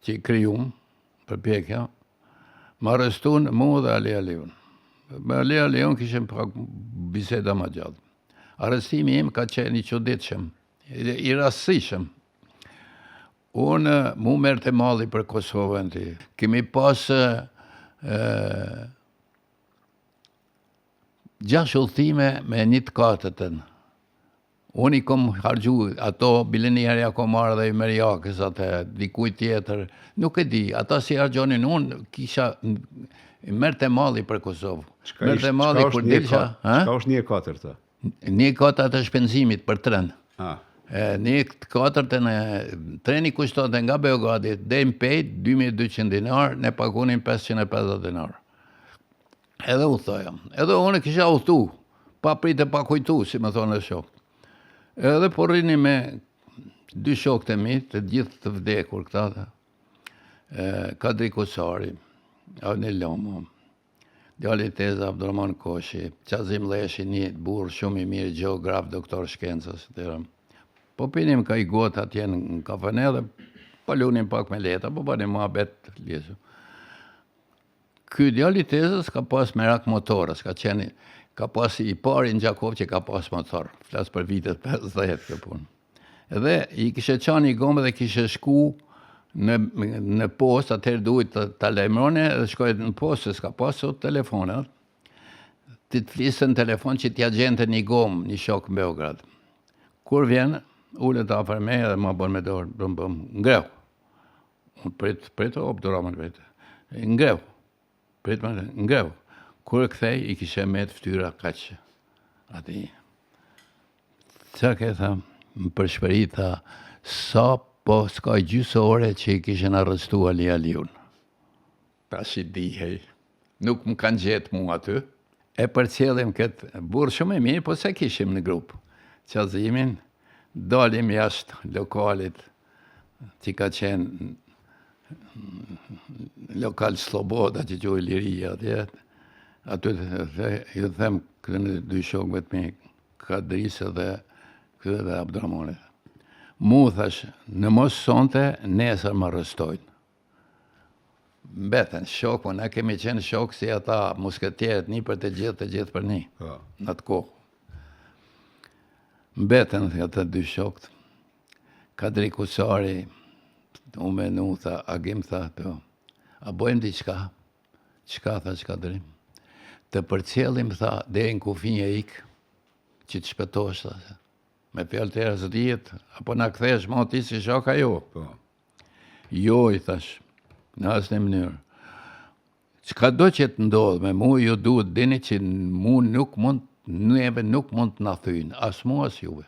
që i kryum për pjekja, më arrestun mu dhe Ali Aliun. Me Ali Aliun kishim pak biseda ma gjatë. Arrestimi im ka qenë i çuditshëm, i rastësishëm. Unë mu merrte malli për Kosovën ti. Kemi pas 6 udhëtime me 1/4. Unë i kom hargju, ato bileniarja kom marrë dhe i Meriakës atë, dikuj tjetër, nuk e di, ata si hargjonin unë, kisha, merrte malli për Kosovë. Merrte malli kur dilsha. Çka është 1/4? 1/4 të shpenzimit për tren. 1/4 në treni kushtonte nga Beogradi deri në Pejt 2200 dinar, ne pagunim 550 dinar. Edhe u thoja. Edhe unë kisha udhtu, pa pritë pa kujtu, si më thonë shok. Edhe po rrini me 2 shokët e mi, të gjithë të vdekur këta, Kadri Kusari, Avni Lomo, djali Teza Abdurrahman Koshi, Qazim Leshi, një burr shumë i mirë, gjeograf, doktor shkencës, etc. Po pinim ka i gotë atje në kafene dhe po lunim pak me leta, po bënim muhabet lisu. Ky djali Tezës ka pas merak motorës, ka pas i pari në Gjakov që ka pas motor, flas për vitet 50 kjo punë. Edhe i kishe qani i gomë dhe kishe shku në post, atëherë duhet të lajmërone, dhe shkojt në post, se s'ka pas sot telefonat, të flisën në telefon që t'ja gjente një gomë, një shok në Beograd. Kur vjen, ullet afër me dhe ma bën me dorë, bëm, ngreu. Unë prit Abdurrahman vetë. Ngreu. Ngreu. Kur kthej, i kishe met ftyra kaqë. Ati. Qa ke tha, më përshpëri tha, sa po s'ka gjysë ore që i kishen arrestu Ali Aliun. Ta shi dihej. Nuk më kanë gjetë mu aty. E përcjellim këtë burë shumë e mirë, po se kishim në grupë. Qazimin, dalim jashtë lokalit që ka qenë lokal Sloboda që gjuhë Liria atjetë. Aty ju them këtë në 2 shokëve të mi, Kadrisë dhe këtë dhe Abdurrahmanit. Mu thash, në mos sonte, nesër më arrestojnë. Mbeten shokë, ne kemi qenë shokë si ata musketjerët, një për të gjithë për një, në atë kohë. Mbeten ata 2 shokët. Kadri Kusari, u menu, tha, Agim tha, a bojmë diçka? Qka, tha, Kadri? Të përcjellim, tha, deri në kufinje ikë, që të shpëtosh, tha. Me fjallë të erës djetë, apo na kthesh, ma ti si shoka jo. Jo, i thash, në asë një mënyrë. Qka do që të ndodhë me mu, ju duhet dini që mu nuk mund, neve nuk mund të na thynë, as mu, as juve.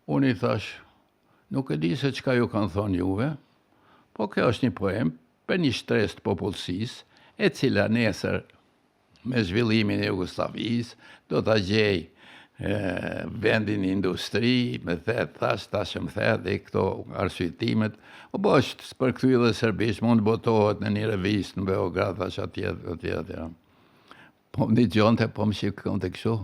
Unë I thash, nuk e di se çka ju kanë thonë juve, po kjo është një poem për një shtresë të popullsisë, e cila nesër me zhvillimin e Jugosllavisë do ta gjej vendin industri, me tash më the dhe këto arsyetimet, po është përkthy dhe serbisht, mund botohet në një revistë në Beograd, thash atje. Po më dëgjonte, po më shikonte kështu,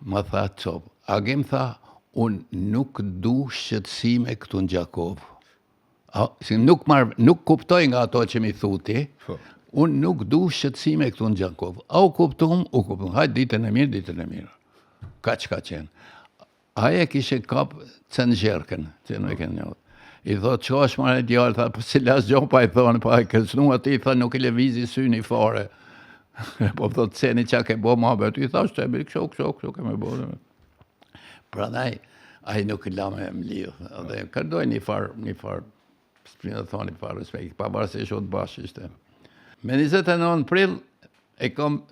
më tha cop, Agim tha, unë nuk du shqetësime këtu në Gjakov. Nuk kuptoj nga ato që mi thuti, unë nuk du shqetësime këtu në Gjakov. A u kuptum, hajtë ditën e mirë. Ka që ka qenë. Aje kishe kap Cenxherkën, që nuk e njohë. I thot, që është marrë e djallë, tha, po si las gjohë pa I thonë, pa I kësnu ati, tha, nuk I levizi syni fare. Po thot, ceni qa ke bo ma bet, I thash, të e bërë, kësho ke me bo. Pra naj, aje nuk I la me më lidhë. Dhe kërdoj një farë, një farë respekt, pa barë se shot bashkë ishte. Me 29 prill, e kom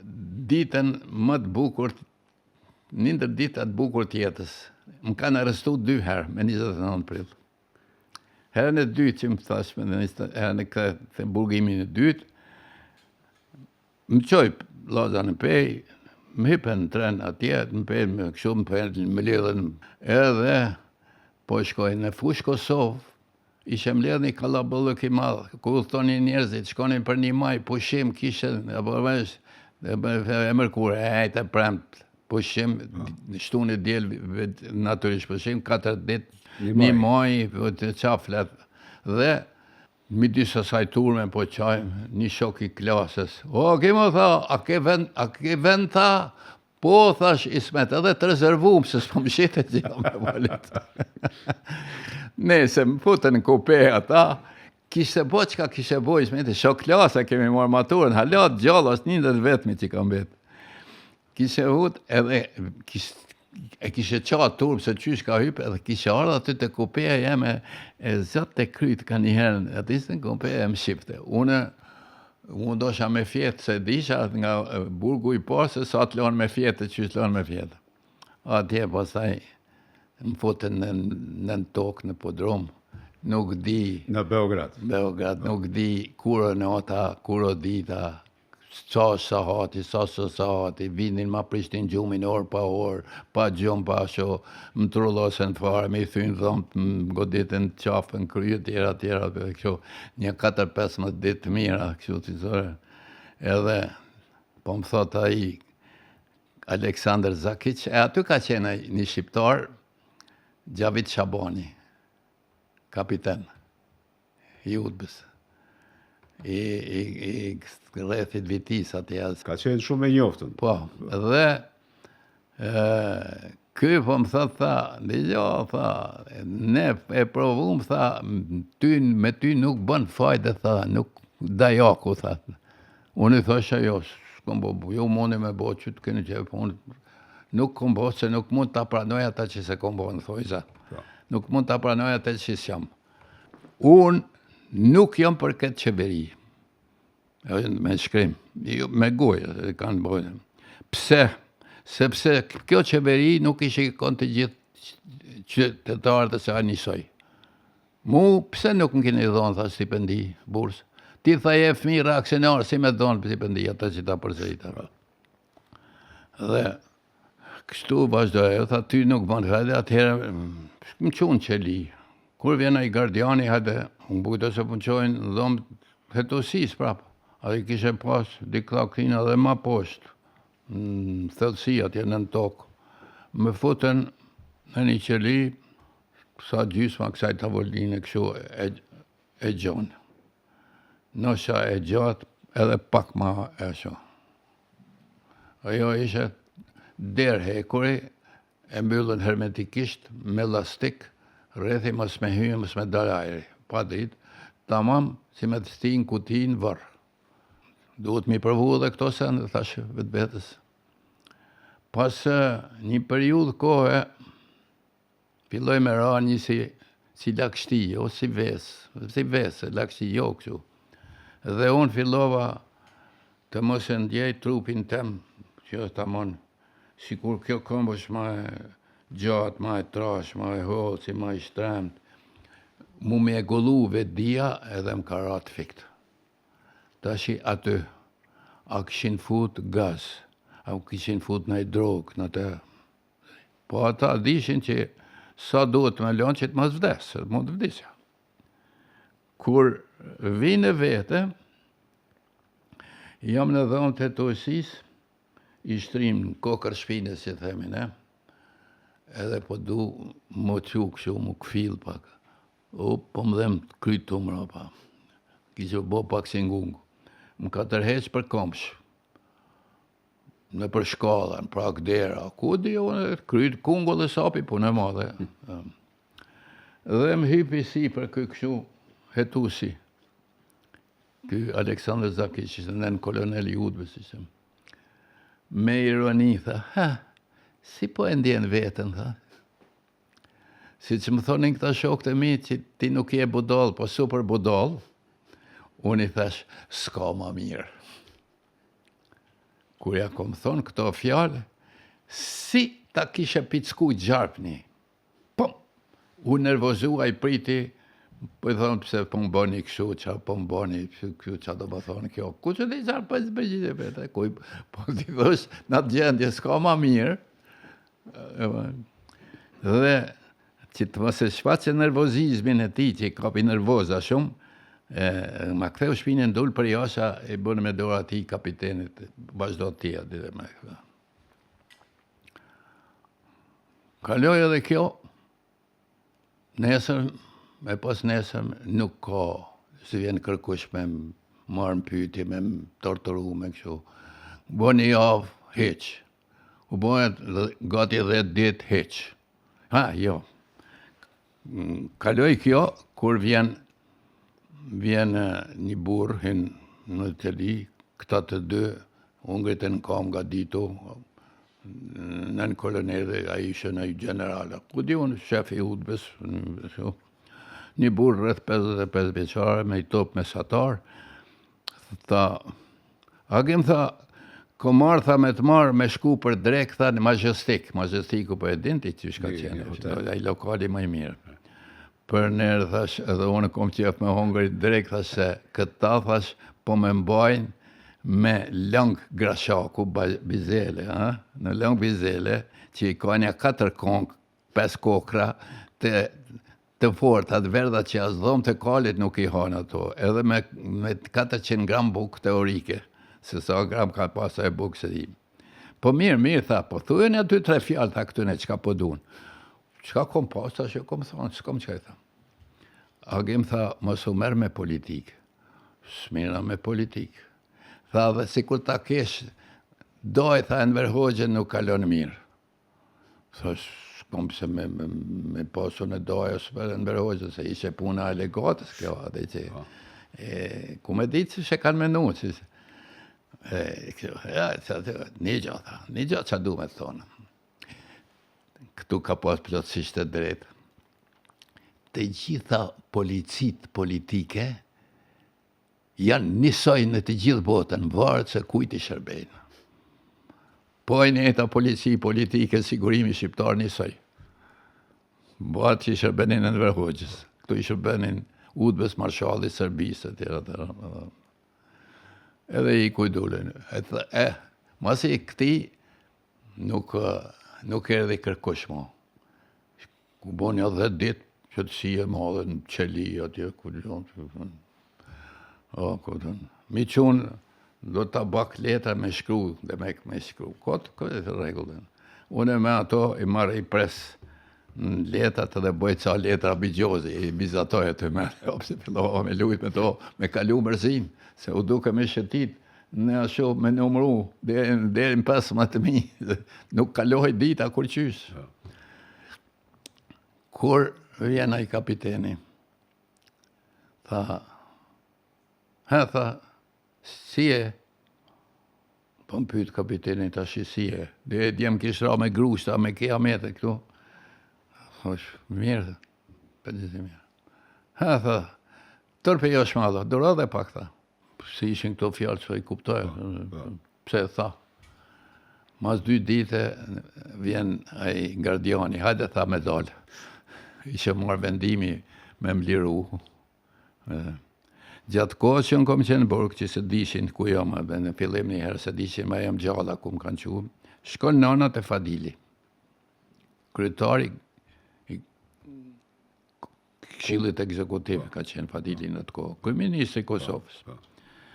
ditën më të bukur, një ndër ditat bukur tjetës. Më kanë arrestu 2 herë me 29 prill. Herën e dytë që më thash, herën e këtë burgimin e dytë, më qoj loza në pej, më hypen në tren atje, më pej, më këshu, më lidhen, edhe, po shkoj në fushë Kosovë, ishe më lidhë një kalabollëk I madhë, ku thoni njerëzit, shkonin për një maj, pushim, kishe, apo vesh, e mërkure, e premt, pushim, shtunë djelë, naturisht pushim, 4 ditë, një maj, të qaflet, dhe midis asaj turme po qajmë, një shok I klasës. O, kimo tha, a ke vend tha? Po, thash, Ismet, edhe të rezervum, se s'po më shitet gjë me volet. Nese, më futën në kupe ata, kishte bo qka kishte bo, Ismet, shok klasa kemi marrë maturën, halat gjallë, është 1 vetëmi që kam betë. Kishte hut, edhe kishte qatë turmë, se qysh ka hype, edhe kishte ardhë aty të kupeja jeme, e zatë të krytë ka njëherën, aty ishte në kupeja e më shifte. Unë dosha me fjetë, se disha nga burgu I parë, se sa të lonë me fjetë, qysh lonë me fjetë. Atje, pasaj, më futën në tokë, në podrum, nuk di... Në Beograd. Nuk di kurë në ota, kurë dita, sa hati, vinin ma prishtin gjumin orë pa orë, pa gjumë pa sho, më trullosen fare, me I thynë dhëmë, më goditën qafën, kryet, tjera, kështu, një 4-15 ditë të mira, kështu të zore. Edhe, po më thot ai, Aleksandr Zakic, e aty ka qenë një shqiptar, Gjavit Shabani, kapiten, I udbës. I rrethit vitis atje. Ka qenë shumë e njoftën. Po, dhe ky po më thot, tha, tha, ne e provum, tha, me ty nuk bën fajde, tha, nuk dajaku, tha. Unë I thosha, jo mundi me bo që të keni që nuk kom bo, se nuk mund të pranoj ata që se kom bo, në thojza. Nuk mund të pranoj ata që s'jam. Unë nuk jam për këtë qeveri. Me shkrim. Me gojë, kanë bojë. Pse? Sepse kjo qeveri nuk ishe kënë të gjithë qytetarët se a njësoj. Mu, pse nuk më keni dhonë, tha, stipendi, bursë? Ti tha je fëmijë reaksionar, si me dhonë stipendi, ata që ta përsërita. Dhe kështu vazhdoj, tha, ty nuk bënë fajde, atëherë më qunë qeli. Kur vjena I gardiani, hajde, unë bujtë se punqojnë dhomë hetosis prapë. A I kishe pas dikla kina dhe ma poshtë, në thellësi atje në tokë. Me futën në një qeli, sa gjysma kësaj tavolinë kështu e gjonë. Nosha e gjatë edhe pak ma e sho. Ajo ishe derë hekuri, e mbyllën hermetikisht me lastik, rrethi mos me hyjë, mos me dalë ajri. Pa ditë, tamam si me të stinë kutin vërë. Duhet mi përvu edhe këto sende, thashë vetë vetës. Pas një periudhë kohë, filloj me ra një si lakshti, jo si vesë, lakshti jo kështu. Dhe unë fillova të mos e ndjej trupin tem, që tamon, sikur kjo këmbë është gjatë, ma e trash, ma e hoci, ma i shtremt. Mu me e gullu vedia edhe më ka ratë fikt. Tashi aty, a këshin fut gaz, a këshin fut në i drogë, në të. Po ata dishin që sa duhet me lonë që të mos vdes, mund të vdesja. Kur vinë vete, jam në dhomë të tosis, i shtrim në kokër shpine, si themin, edhe po du më quk që më këfil pak. O, po më dhem të krytë të mra pa. Kishe bo pak si ngungu. Më ka tërheq për komsh. Në për shkalla, në prak dera. Ku di jo, krytë kungo dhe sapi, po në madhe. Dhe më hypi si për këshu hetusi. Ky Aleksandr Zakic, ishte në kolonel i udhës, ishte. Me ironi, tha, si po e ndjen vetën, tha. Si që më thonin këta shokët e mi, që ti nuk je budal, po super budal, unë i thash, s'ka ma mirë. Kur ja kom thonë këto fjale, si ta kishe picku gjarpni. Pum! Unë nervozua i priti, po i thonë pëse po më boni këshu, qa po më boni, kjo qa do më thonë kjo. Ku që di qarë për zbërgjit e vete, po t'i thosh, në të gjendje, s'ka ma mirë. Dhe, që të mos e shfaqe nervozizmin e ti, që i kapi nervoza shumë, ma ktheu shpinën dul për jasha e bënë me dora ti kapitenit, vazhdo tia, dhe me këta. Kaloj edhe kjo, nesër, me pas nesër, nuk ka, se vjen kërkush me marë më pyti, me më torturu, me kështu. Bo një javë, heq. U bojnë gati 10 dit, heq. Ha, jo. Kaloj kjo, kur vjen një burr në të li, këta të dy, ungrit e në kam nga dito, në kolonel dhe a ishe në generala. Ku di unë, shefi udhës, një burr rreth 55 vjeçare, me i top mesatar, tha, agim tha, komar tha me të marë me shku për drek, tha në Majestic. Majestiku për e dinti që shka qenë, a i lokali më i mirë. Për nërë, thash, edhe unë kom qef me hongërit drek, thash se këta, thash, po me mbajnë me lang grashaku, bizele, në lang bizele, që i ka një 4 kongë, 5 kokra, të forta, të verda që as dhomë të kalit nuk i hanë ato, edhe me 400 gram bukë teorike, se sa gram ka pasa e bukë se im. Po mirë, tha, po thujen e 2-3 fjallë, tha këtune, qka po dun. Qka kom pas, tha, që kom thonë, s'kom qka i tha. Agim tha, mos u merë me politikë. Smira me politikë. Tha, dhe si kur ta kesh, doj, tha, Enver Hoxhën nuk kalon mirë. Tha, s'kom se me pasu në doj, ose për Enver Hoxhën, se ishe puna elegatës kjo, dhe që, ku me ditë që kanë menu, që, një gjatë që du me të thonë. Këtu ka pas plotësisht të drejtë. Të gjitha policit politike janë njësoj në të gjithë botën, varet se kujt i shërbejnë. Po e njëta polici politike, sigurimi shqiptar njësoj. Varet që i shërbenin në Enver Hoxhës. Këtu i shërbenin udhës marshalli Serbisë, tjera. Edhe i kujdullin. Masi këti nuk erdhi kërkush mo. Ku bo një 10 dit, që të si e madhe në qeli, atje, ku gjonë. Mi qunë, do të bak letra me shkru, dhe me shkru. Këtë e të regullën. Unë me ato i marrë i pres në letrat dhe bëjt ca letra bigjozi, i bizatoje të me, opse fillova me lujt me to, me kalu mërzim, se u duke me shëtit, në asho me numru, deri në 15.000, nuk kalohej dita kur qysh. Kur vjen ai kapiteni, tha, si e? Po më pyet kapiteni tash si e? Dhe djem kishra me grushta, me kiamete këtu. Thash, mirë, përgjithë mirë. Tha, tërpe jo shmadha, dora dhe pak, tha. Si ishin këto fjallë që i kuptojë, pse tha. Mas 2 dite vjen ai gardiani, hajde tha me dal. Ishe marrë vendimi me më liru. Gjatë kohës që në kom qenë në burg, që se dishin ku jam, dhe në fillim një herë se dishin ma jam gjalla ku më kanë qumë, shkon nënat e Fadili, kryetari i Këshillit Ekzekutiv ka qenë Fadili në të kohë, kryeministri i Kosovës.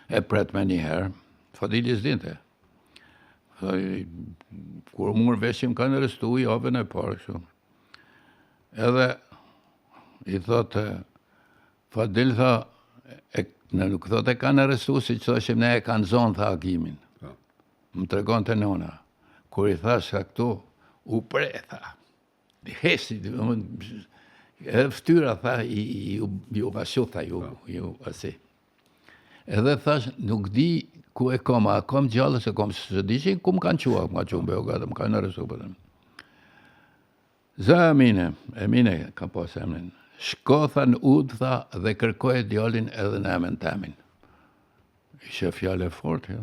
E pret me një herë, Fadili s'dinte. Kur mur veshim kanë arrestu javën e parë kështu. Edhe i thotë, Fadil tha, nuk thotë e kanë arrestu, si që thoshim ne e kanë zonë, tha hakimin. Më tregon të nona. Kur i thash ka këtu, u pre, tha. Hesi, edhe ftyra, tha, ju bashu, tha, ju asi. Edhe thash, nuk di ku e kom, a kom gjallës e kom, se dishin ku më kanë qua, më kanë qua Beogratë, më kanë arrestu për them. Zë Emine, ka pas emrin. Shko, tha, në ud, tha, dhe kërkoj djalin edhe në emën temin. Ishe fjale fort, jo.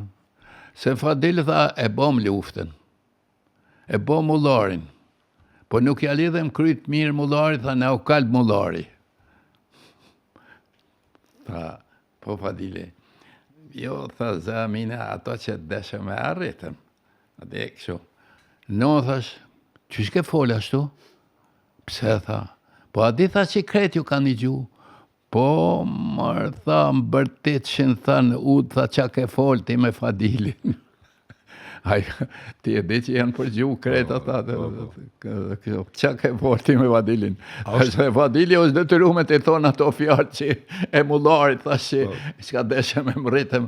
Se Fadil, tha, e bom luftën. E bom mullarin. Po nuk ja lidhem kryt mirë mullari, tha, ne u kalb mullari. Tha, po Fadili, jo, tha, zë Emine, ato që deshe me arritëm. Ate e kështu. No, thash, që shke folë ashtu? Pse, tha, po a di, tha, që kretë ju kanë një gju? Po, mërë, tha, më bërtit që në tha në ud, tha, që ke folë ti me Fadilin. Ti e di që janë për gju kretë, tha, që ke folë ti me Fadilin. Fadili është detyru me të thonë ato fjallë që e mullarit, tha, që s'ka deshe me më rritëm.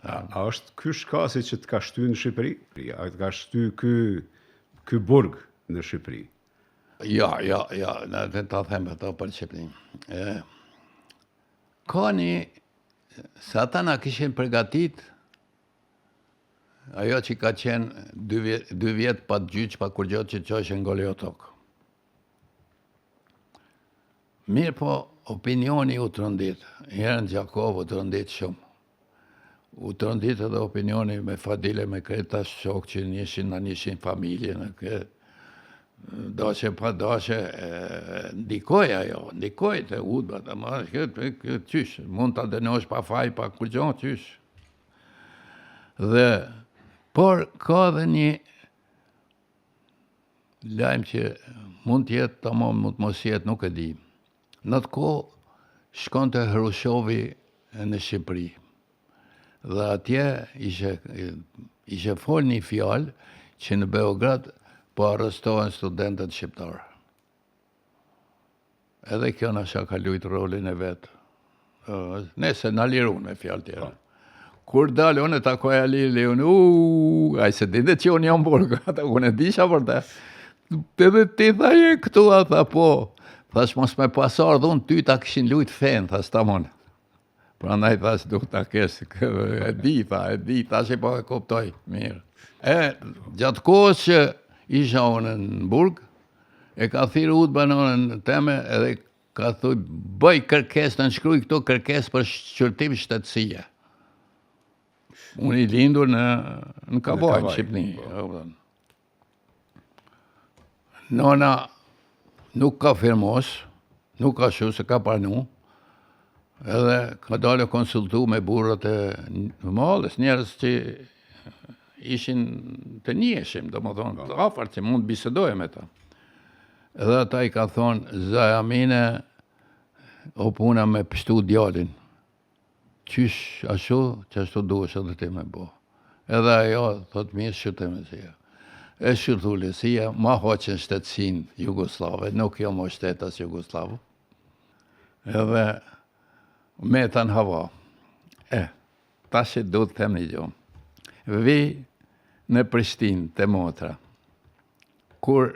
A është ky shkasi që të ka shty në Shqipëri? A të ka shty ky burg në Shqipëri? Ja, në ta them ato për Shqipërinë. Ka një, sa ata na kishin përgatit, ajo që ka qenë 2 vjet pa të gjyq, pa kur gjotë që qoshe ngole o tokë. Mirë po, opinioni u të rëndit. Herën Gjakovë u të rëndit shumë. U të rëndit edhe opinioni me Fadile, me kreta shok që nishin familje në këtë. Dashe pa dashe, ndikoj ajo, ndikoj të udba, të marrë, këtë qysh, mund të dënosh pa faj, pa kur gjohë qysh. Dhe, por ka dhe një lajmë që mund t'jetë, të mund të mos jetë, nuk e di. Në të ko, shkon të Hrushovi në Shqipëri. Dhe atje ishe fol një fjalë që në Beograd po arrestohen studentët shqiptarë. Edhe kjo në shaka lujtë rolin e vetë. Nese në liru me fjallë tjera. Kur dalë, unë e takoj Alili, unë, a i se dide që unë jam burg, unë e disha për te. Edhe ti tha je këtu, a tha po. Thash mos me pasar dhe unë ty ta këshin lujtë fenë, thash ta monë. Pra ndaj thash du ta kesë, e di, thash e po e kuptoj, mirë. Gjatë kohës që isha unë në burg, e ka thirë udë banonën në teme, edhe ka thuj, bëj kërkes, në nshkruj këto kërkes për shqyrtim shtetësia. Unë i lindur në Kavaj, në Shqipni. Nona nuk ka firmos, nuk ka shu, se ka pranu, edhe ka dalë konsultu me burët e malës, njerës që ishin të njeshim, do më thonë, të afar që mund bisedojë me ta. Edhe ata i ka thonë, Zaja Mine, o puna me pështu djalin. Qysh ashtu, që ashtu duhesh edhe ti me bo. Edhe ajo, thot mirë, shute me zia. E shurtu lesia, ma hoqen shtetësin Jugoslave, nuk jo më shtetas Jugoslavu. Edhe me të në hava. Ta që du të them një gjomë. Vi në Prishtinë, të motra. Kur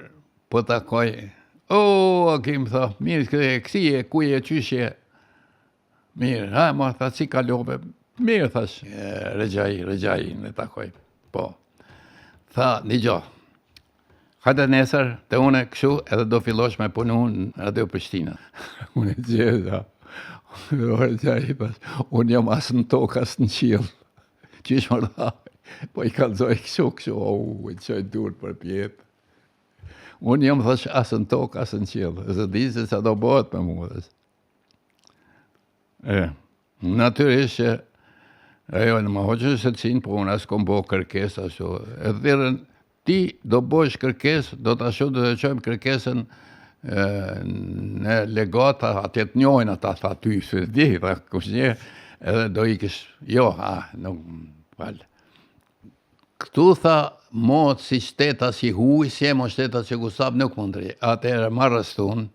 po takoj, Akim tha, mirë, kësije, kuje, qysje. Mirë, ma tha, si kalove. Mirë, thash, Regjai, në takoj. Po. Tha, një gjo, hajde nesër, të une këshu, edhe do fillosh me punu në Radio Prishtina. Unë e gjitha. Regjai, thash, unë jam asë në tokë, asë në qilë. Qysh më tha, Po I kalzoj kështu, I qoj dur për pjetë. Unë jam thash asë në tokë, asë në qilë. Zë di se sa do bëhet me mua. Natyrisht që ajo në më hoqë se të sinë, po unë asë kom bo kërkes ashtu. E thirën, ti do bësh kërkes, do të ashtu do të qojmë kërkesën në legata, atje të njojnë ata tha ty, se di, tha kush një, edhe do ikësh, jo, nuk, falë. Këtu tha, mod si shteta si huj, si e mo shteta si Gusab nuk mundri. Atëherë marrës tunë,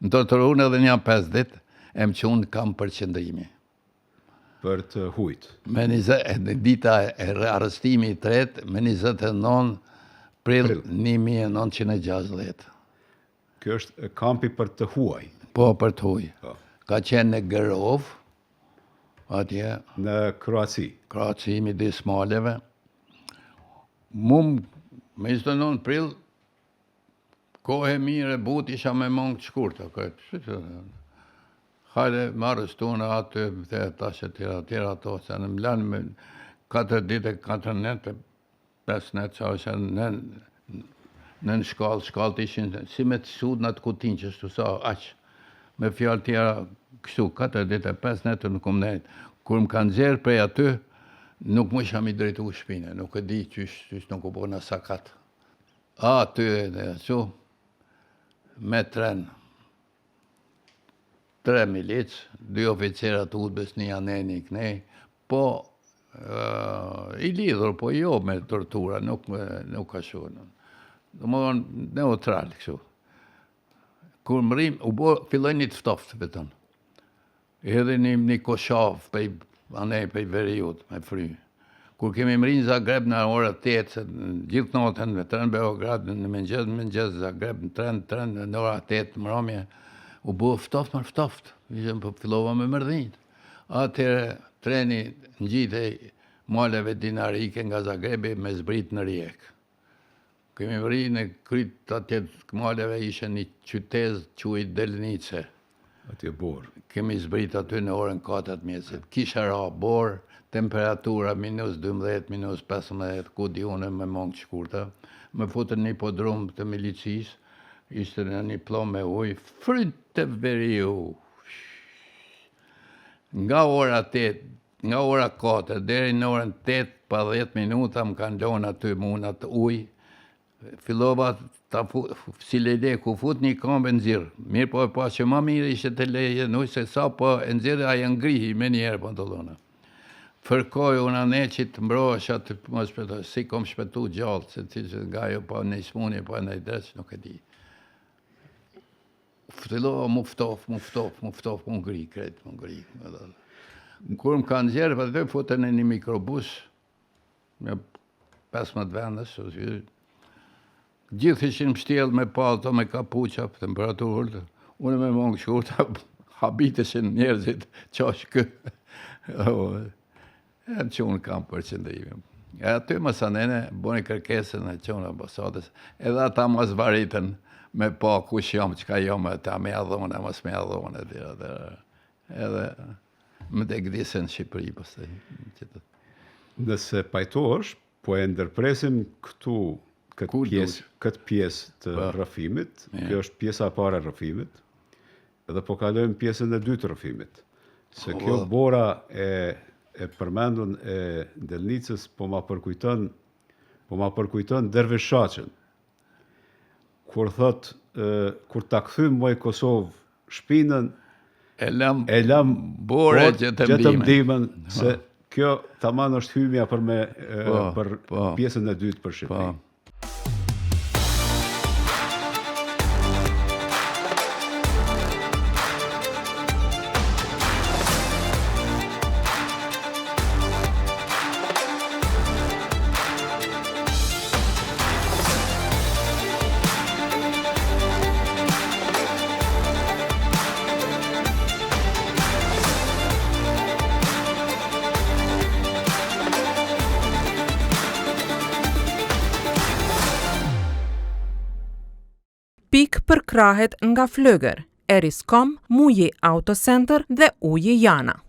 në të të runë edhe një 5 dit, e më qunë kam përqendrimi. Për të hujt. Me dita e arrestimi I tretë, me 29 prill 1960. Kjo është kampi për të huaj. Po, për të huj. Po. Ka qenë në Gërov, atje, Në Kroaci. Kroaci, midis maleve. Mum, me 29 prill, kohë e mire, but isha me mongë të shkurta. Hajde, marrës tonë atë, dhe tashe tjera ato, se në mlanë me 4 dite, 4 nete, 5 nete, që është në shkallë të ishin, si me të sud në të kutin që shtu sa, aqë, me fjallë tjera kështu, 4 dite, 5 nete në kom nejtë. Kur më kanë zerë prej aty, nuk më isha mi drejtu shpine, nuk e di qysh nuk u bo në sakat. Aty edhe që, me tren, 3 milic, 2 oficerat udbës, një aneni kënej, po I lidhur, po jo me tortura, nuk ka shumë. Do më thonë neutral, kështu. Kur më rrim, filloj një të ftoftë, vetën. Edhe një koshav, anej pej veriut, me fry. Kur kemi më rinë Zagreb në ora 8, se gjithë notën me tren Beograd, në mëngjes Zagreb, në tren në ora 8, mëromje, u bo ftoftë, më ftoftë. Fillova me mërdhinjt. Atëre treni në gjithë maleve dinarike nga Zagrebi me zbrit në Rijek. Kemi vri në kryt atje maleve ishe një qytez quaj Delnice. Atje Borë. Kemi zbrit aty në orën 4 mjesit. Kisha ra Borë, temperatura -12, -15, ku di une me mongë shkurta. Me futën një podrum të milicis, ishte në një plom me uj, fryt të veriu. Nga ora 8, nga ora 4, deri në orën 8, pa 10 minuta më kanë lonë aty munat uj. Fillova si lejde ku fut një këmbë nxirr. Mirë po e pa që ma mirë ishte të leje në ujë se sa po e nxirë aja ngrihi me njerë pantallona. Fërkoj unë aneqit mbrohesh aty më shpetoj, si kom shpetu gjallë, se nga jo pa në smuni, pa në i dreq, nuk e di. Fillova mu ftof, mu ngri, kretë, mu ngri. Kur më kanë nxjerë, për të futën në një mikrobus, me 15 vendës, gjithë ishin mështjellë me palto, me kapuqa, temperaturë, unë me mongë shkurta, habiteshin njerëzit, qash kë. E në qunë kam përqendrimi. E aty më sanene, boni kërkesën e qunë ambasadës, edhe ata më zvaritën me pa kush jam, qka jam, ta me adhone, mas me adhone, edhe më të gdisën Shqipëri, pastaj. Nëse pajtohesh, po e ndërpresim këtë pjesë të rrëfimit, kjo është pjesa e parë e rrëfimit, edhe po kalojmë pjesën e dytë të rrëfimit. Se kjo bora e përmendun e Delnicës po ma përkujton Dervishaqën. Kur thot, kur ta kthym moj Kosovë shpinën, e lam bore gjëtëmdimen, se kjo taman është hymja për pjesën e dytë për Shqipërinë. Pik për krahet nga Flöger, Eriskom, Muji Auto Center dhe Uji Jana.